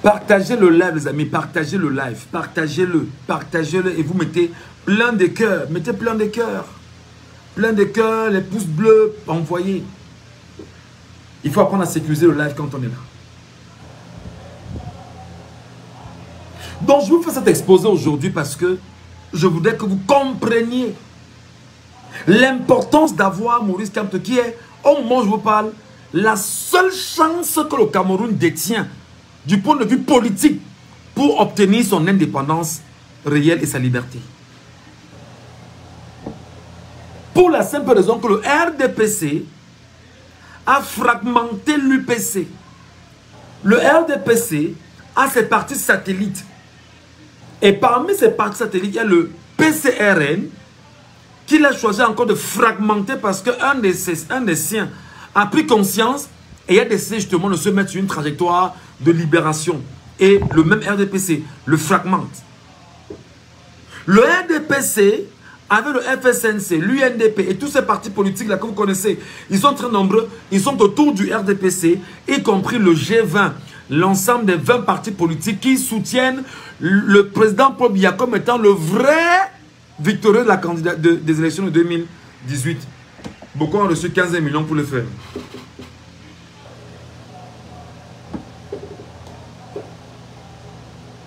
S1: Partagez le live, les amis. Partagez le live. Partagez-le. Partagez-le. Et vous mettez plein de cœurs. Mettez plein de cœurs. Plein de cœurs. Les pouces bleus. Envoyez. Il faut apprendre à sécuriser le live quand on est là. Donc, je vous fais cet exposé aujourd'hui parce que je voudrais que vous compreniez l'importance d'avoir Maurice Kamto qui est, au moment où je vous parle, la seule chance que le Cameroun détient du point de vue politique pour obtenir son indépendance réelle et sa liberté. Pour la simple raison que le RDPC a fragmenté l'UPC. Le RDPC a ses partis satellites. Et parmi ces partis satellites, il y a le PCRN qu'il a choisi encore de fragmenter parce qu'un des siens a pris conscience et a décidé justement de se mettre sur une trajectoire de libération. Et le même RDPC le fragmente. Le RDPC, avec le FSNC, l'UNDP et tous ces partis politiques là que vous connaissez, ils sont très nombreux, ils sont autour du RDPC, y compris le G20, l'ensemble des 20 partis politiques qui soutiennent le président Paul Biya comme étant le vrai victorieux de la des élections de 2018. Beaucoup ont reçu 15 millions pour le faire.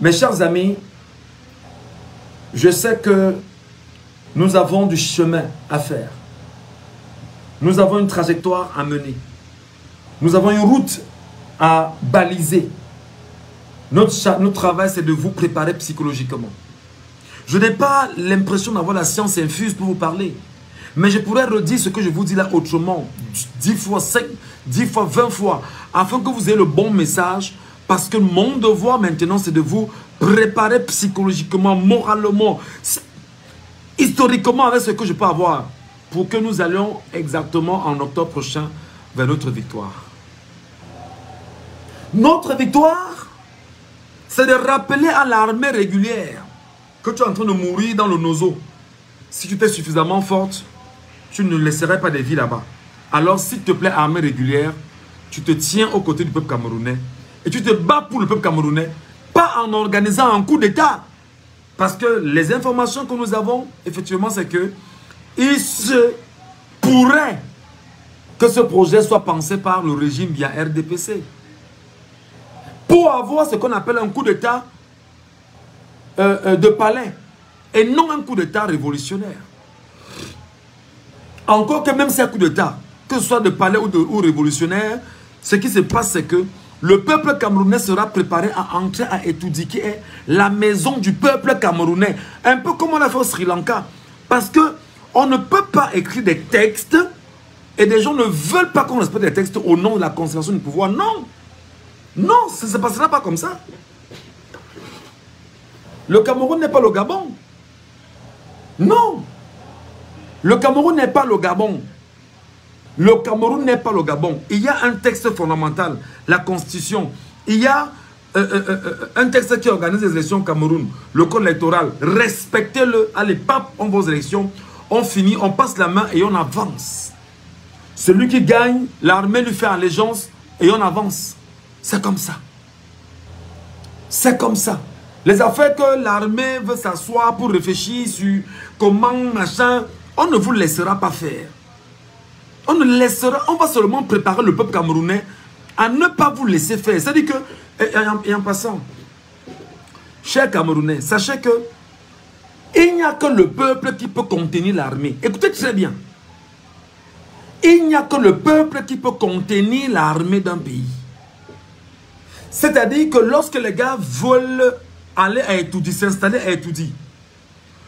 S1: Mes chers amis, je sais que nous avons du chemin à faire. Nous avons une trajectoire à mener. Nous avons une route à baliser. Notre travail, c'est de vous préparer psychologiquement. Je n'ai pas l'impression d'avoir la science infuse pour vous parler. Mais je pourrais redire ce que je vous dis là autrement, 10 fois, 5, 10 fois, 20 fois, afin que vous ayez le bon message. Parce que mon devoir maintenant, c'est de vous préparer psychologiquement, moralement, historiquement avec ce que je peux avoir. Pour que nous allions exactement en octobre prochain vers notre victoire. Notre victoire, c'est de rappeler à l'armée régulière que tu es en train de mourir dans le nozo. Si tu étais suffisamment forte, tu ne laisserais pas des vies là-bas. Alors, s'il te plaît, armée régulière, tu te tiens aux côtés du peuple camerounais et tu te bats pour le peuple camerounais, pas en organisant un coup d'État. Parce que les informations que nous avons, effectivement, c'est que il se pourrait que ce projet soit pensé par le régime via RDPC. Pour avoir ce qu'on appelle un coup d'État de palais et non un coup d'État révolutionnaire. Encore que même si un coup d'État, que ce soit de palais ou révolutionnaire, ce qui se passe, c'est que le peuple camerounais sera préparé à entrer à Etoudi, qui est la maison du peuple camerounais. Un peu comme on a fait au Sri Lanka. Parce que on ne peut pas écrire des textes et des gens ne veulent pas qu'on respecte les textes au nom de la conservation du pouvoir. Non. Non, ça ne se passera pas comme ça. Le Cameroun n'est pas le Gabon. Non. Le Cameroun n'est pas le Gabon. Le Cameroun n'est pas le Gabon. Il y a un texte fondamental, la Constitution. Il y a un texte qui organise les élections au Cameroun, le code électoral. Respectez-le. Allez, pape, on va aux élections. On finit, on passe la main et on avance. Celui qui gagne, l'armée lui fait allégeance et on avance. C'est comme ça. C'est comme ça. Les affaires que l'armée veut s'asseoir pour réfléchir sur comment, machin, on ne vous laissera pas faire. On va seulement préparer le peuple camerounais à ne pas vous laisser faire. C'est-à-dire que, et en passant, chers Camerounais, sachez que il n'y a que le peuple qui peut contenir l'armée. Écoutez très bien. Il n'y a que le peuple qui peut contenir l'armée d'un pays. C'est-à-dire que lorsque les gars veulent aller à Etoudi, s'installer à Etoudi,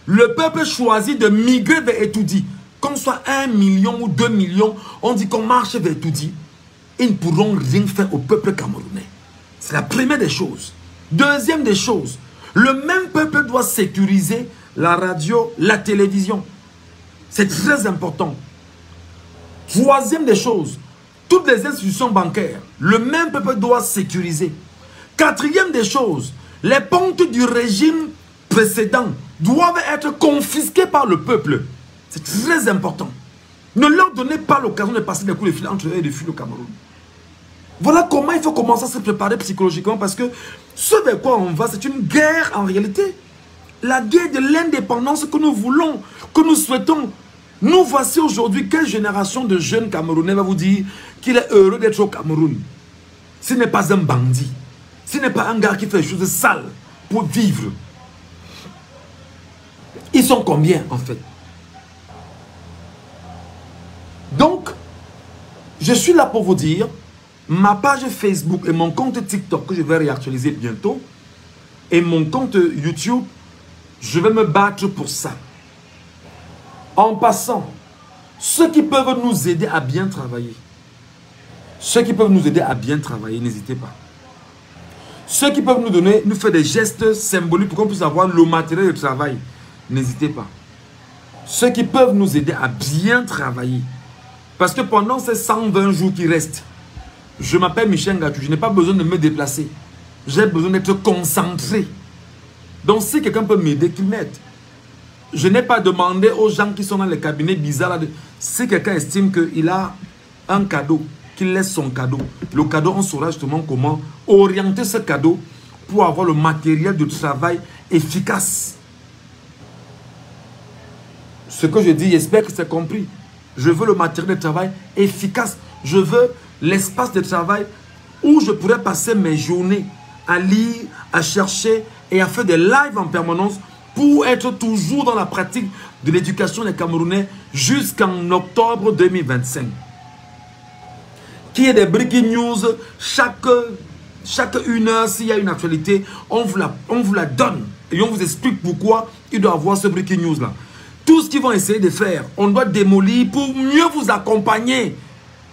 S1: le peuple choisit de migrer vers Etoudi. Qu'on soit 1 million ou 2 millions, on dit qu'on marche vers Etoudi. Ils ne pourront rien faire au peuple camerounais. C'est la première des choses. Deuxième des choses, le même peuple doit sécuriser la radio, la télévision. C'est très important. Troisième des choses, toutes les institutions bancaires, le même peuple doit sécuriser. Quatrième des choses, les comptes du régime précédent doivent être confisqués par le peuple. C'est très important. Ne leur donnez pas l'occasion de passer des coups de fil entre eux et de fuir le Cameroun. Voilà comment il faut commencer à se préparer psychologiquement, parce que ce vers quoi on va, c'est une guerre en réalité. La guerre de l'indépendance que nous voulons, que nous souhaitons. Nous voici aujourd'hui, quelle génération de jeunes Camerounais va vous dire qu'il est heureux d'être au Cameroun? Ce n'est pas un bandit. Ce n'est pas un gars qui fait des choses sales pour vivre. Ils sont combien en fait? Donc, je suis là pour vous dire, ma page Facebook et mon compte TikTok que je vais réactualiser bientôt, et mon compte YouTube, je vais me battre pour ça. En passant, ceux qui peuvent nous aider à bien travailler, n'hésitez pas. Ceux qui peuvent nous donner, nous faire des gestes symboliques pour qu'on puisse avoir le matériel de travail, n'hésitez pas. Ceux qui peuvent nous aider à bien travailler, parce que pendant ces 120 jours qui restent, je m'appelle Michel Gatou, je n'ai pas besoin de me déplacer. J'ai besoin d'être concentré. Donc si quelqu'un peut m'aider, qu'il m'aide. Je n'ai pas demandé aux gens qui sont dans les cabinets bizarres. Si quelqu'un estime qu'il a un cadeau, qu'il laisse son cadeau. Le cadeau, on saura justement comment orienter ce cadeau pour avoir le matériel de travail efficace. Ce que je dis, j'espère que c'est compris. Je veux le matériel de travail efficace. Je veux l'espace de travail où je pourrais passer mes journées à lire, à chercher et à faire des lives en permanence pour être toujours dans la pratique de l'éducation des Camerounais jusqu'en octobre 2025. Qu'il y ait des breaking news, chaque 1 heure, s'il y a une actualité, on vous la donne. Et on vous explique pourquoi il doit avoir ce breaking news là. Tout ce qu'ils vont essayer de faire, on doit démolir pour mieux vous accompagner.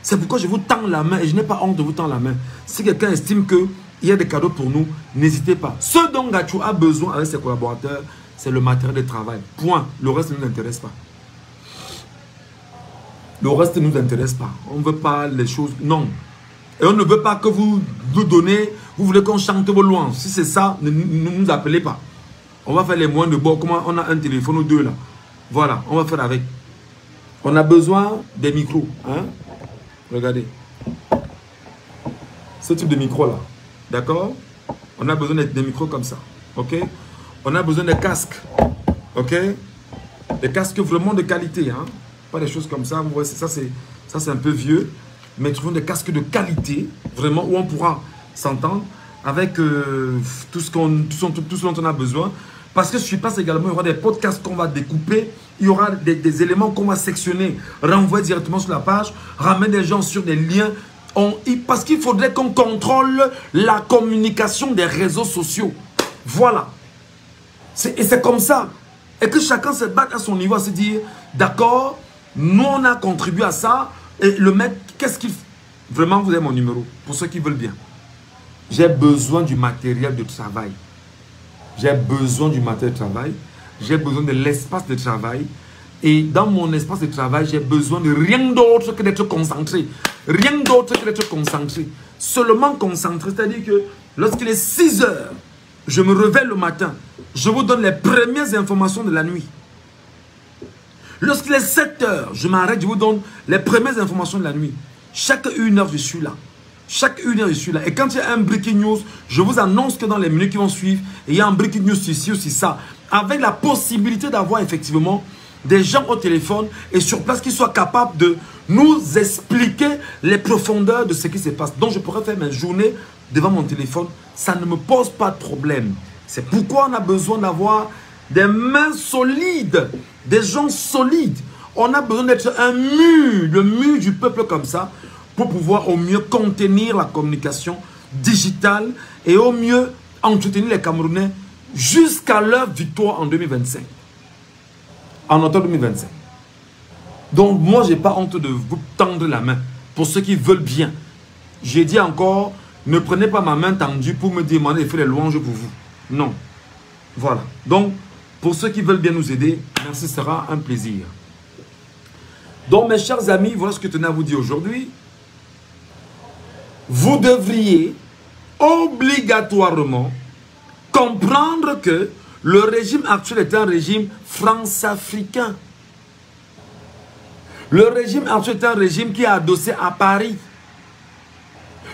S1: C'est pourquoi je vous tends la main et je n'ai pas honte de vous tendre la main. Si quelqu'un estime qu'il y a des cadeaux pour nous, n'hésitez pas. Ce dont Gatou a besoin avec ses collaborateurs, c'est le matériel de travail. Point. Le reste ne nous intéresse pas. Le reste ne nous intéresse pas. On ne veut pas les choses. Non. Et on ne veut pas que vous nous donnez. Vous voulez qu'on chante vos louanges. Si c'est ça, ne nous appelez pas. On va faire les moyens de bord. Comment on a un téléphone ou deux là. Voilà. On va faire avec. On a besoin des micros. Hein? Regardez. Ce type de micro là. D'accord? On a besoin des micros comme ça. Ok? On a besoin des casques. Ok? Des casques vraiment de qualité. Hein? Pas des choses comme ça. Ça c'est un peu vieux. Mais trouvons des casques de qualité. Vraiment où on pourra s'entendre avec tout ce dont on a besoin. Parce que je pense également, il y aura des podcasts qu'on va découper. Il y aura des éléments qu'on va sectionner. Renvoyer directement sur la page. Ramener des gens sur des liens. Parce qu'il faudrait qu'on contrôle la communication des réseaux sociaux. Voilà. Et c'est comme ça. Et que chacun se batte à son niveau, à se dire, d'accord, nous on a contribué à ça. Et le mec, qu'est-ce qu'il fait? Vraiment, vous avez mon numéro. Pour ceux qui veulent bien. J'ai besoin du matériel de travail. J'ai besoin du matériel de travail. J'ai besoin de l'espace de travail. Et dans mon espace de travail, j'ai besoin de rien d'autre que d'être concentré. Rien d'autre que d'être concentré. Seulement concentré. C'est-à-dire que lorsqu'il est 6 heures, je me réveille le matin. Je vous donne les premières informations de la nuit. Lorsqu'il est 7 heures, je m'arrête, je vous donne les premières informations de la nuit. Chaque 1 heure, je suis là. Chaque 1 heure, je suis là. Et quand il y a un breaking news, je vous annonce que dans les minutes qui vont suivre, il y a un breaking news ici ou ça. Avec la possibilité d'avoir effectivement des gens au téléphone et sur place qui soient capables de nous expliquer les profondeurs de ce qui se passe. Donc je pourrais faire mes journées devant mon téléphone. Ça ne me pose pas de problème. C'est pourquoi on a besoin d'avoir des mains solides, des gens solides. On a besoin d'être un mur, le mur du peuple comme ça, pour pouvoir au mieux contenir la communication digitale et au mieux entretenir les Camerounais jusqu'à leur victoire en 2025. En octobre 2025. Donc moi, je n'ai pas honte de vous tendre la main pour ceux qui veulent bien. J'ai dit encore, ne prenez pas ma main tendue pour me demander de faire les louanges pour vous. Non. Voilà. Donc, pour ceux qui veulent bien nous aider, merci, ce sera un plaisir. Donc, mes chers amis, voilà ce que je tenais à vous dire aujourd'hui. Vous devriez obligatoirement comprendre que le régime actuel est un régime france-africain. Le régime actuel est un régime qui est adossé à Paris.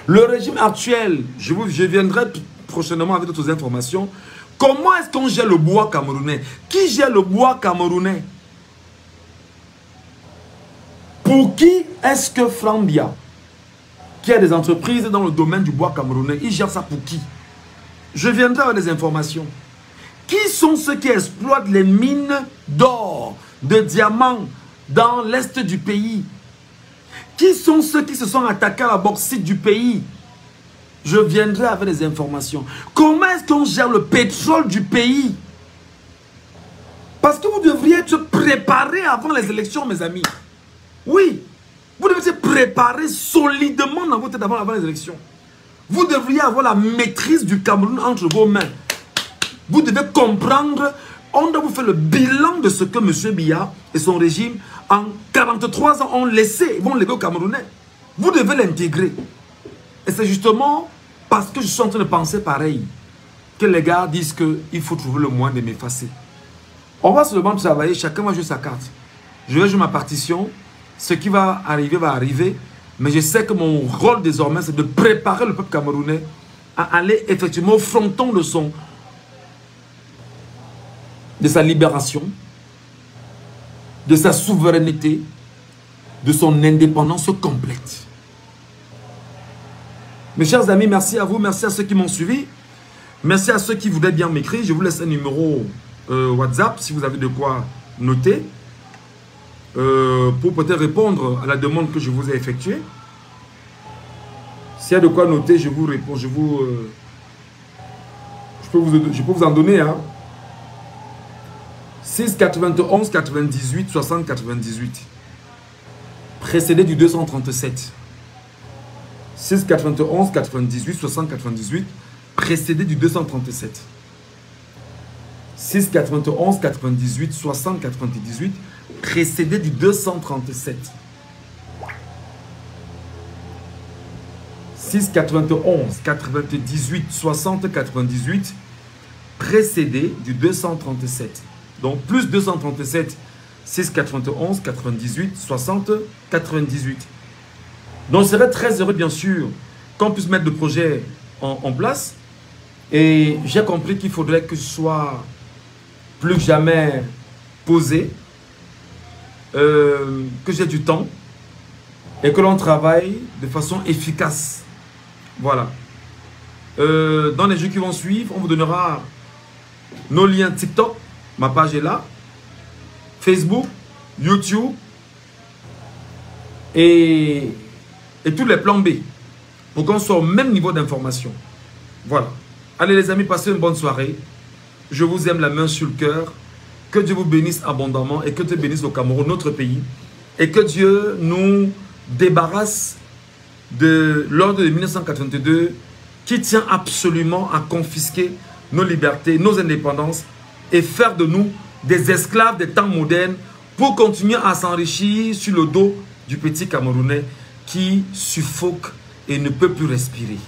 S1: Le régime actuel, je viendrai prochainement avec d'autres informations. Comment est-ce qu'on gère le bois camerounais? Qui gère le bois camerounais? Pour qui est-ce que Frambia, qui a des entreprises dans le domaine du bois camerounais, il gère ça pour qui? Je viendrai avec des informations. Qui sont ceux qui exploitent les mines d'or, de diamants dans l'est du pays? Qui sont ceux qui se sont attaqués à la bauxite du pays? Je viendrai avec des informations. Comment est-ce qu'on gère le pétrole du pays? Parce que vous devriez être préparés avant les élections, mes amis. Oui, vous devez être préparés solidement dans votre tête avant les élections. Vous devriez avoir la maîtrise du Cameroun entre vos mains. Vous devez comprendre, on doit vous faire le bilan de ce que M. Biya et son régime, en 43 ans, ont laissé, vont léguer aux Camerounais. Vous devez l'intégrer. Et c'est justement parce que je suis en train de penser pareil que les gars disent qu'il faut trouver le moyen de m'effacer. On va seulement travailler, chacun va jouer sa carte. Je vais jouer ma partition. Ce qui va arriver. Mais je sais que mon rôle désormais, c'est de préparer le peuple camerounais à aller effectivement au fronton de sa libération, de sa souveraineté, de son indépendance complète. Mes chers amis, merci à vous, merci à ceux qui m'ont suivi, merci à ceux qui voulaient bien m'écrire. Je vous laisse un numéro WhatsApp si vous avez de quoi noter. Pour peut-être répondre à la demande que je vous ai effectuée. S'il y a de quoi noter, je vous réponds. Je peux vous en donner. Hein. 6 91 98 60 98. Précédé du 237. 6 91 98 60 98. Précédé du 237. 6 91 98 60 98. Précédé du 237. 6 91 98 60 98. Précédé du 237. Donc plus 237, 6 91 98 60 98. Donc je serais très heureux bien sûr qu'on puisse mettre le projet en place. Et j'ai compris qu'il faudrait que je sois plus que jamais posé. Que j'ai du temps et que l'on travaille de façon efficace. Voilà. Dans les jours qui vont suivre, on vous donnera nos liens TikTok, ma page est là, Facebook, YouTube et tous les plans B pour qu'on soit au même niveau d'information. Voilà. Allez les amis, passez une bonne soirée. Je vous aime la main sur le cœur. Que Dieu vous bénisse abondamment et que Dieu bénisse le Cameroun, notre pays. Et que Dieu nous débarrasse de l'ordre de 1982 qui tient absolument à confisquer nos libertés, nos indépendances et faire de nous des esclaves des temps modernes pour continuer à s'enrichir sur le dos du petit Camerounais qui suffoque et ne peut plus respirer.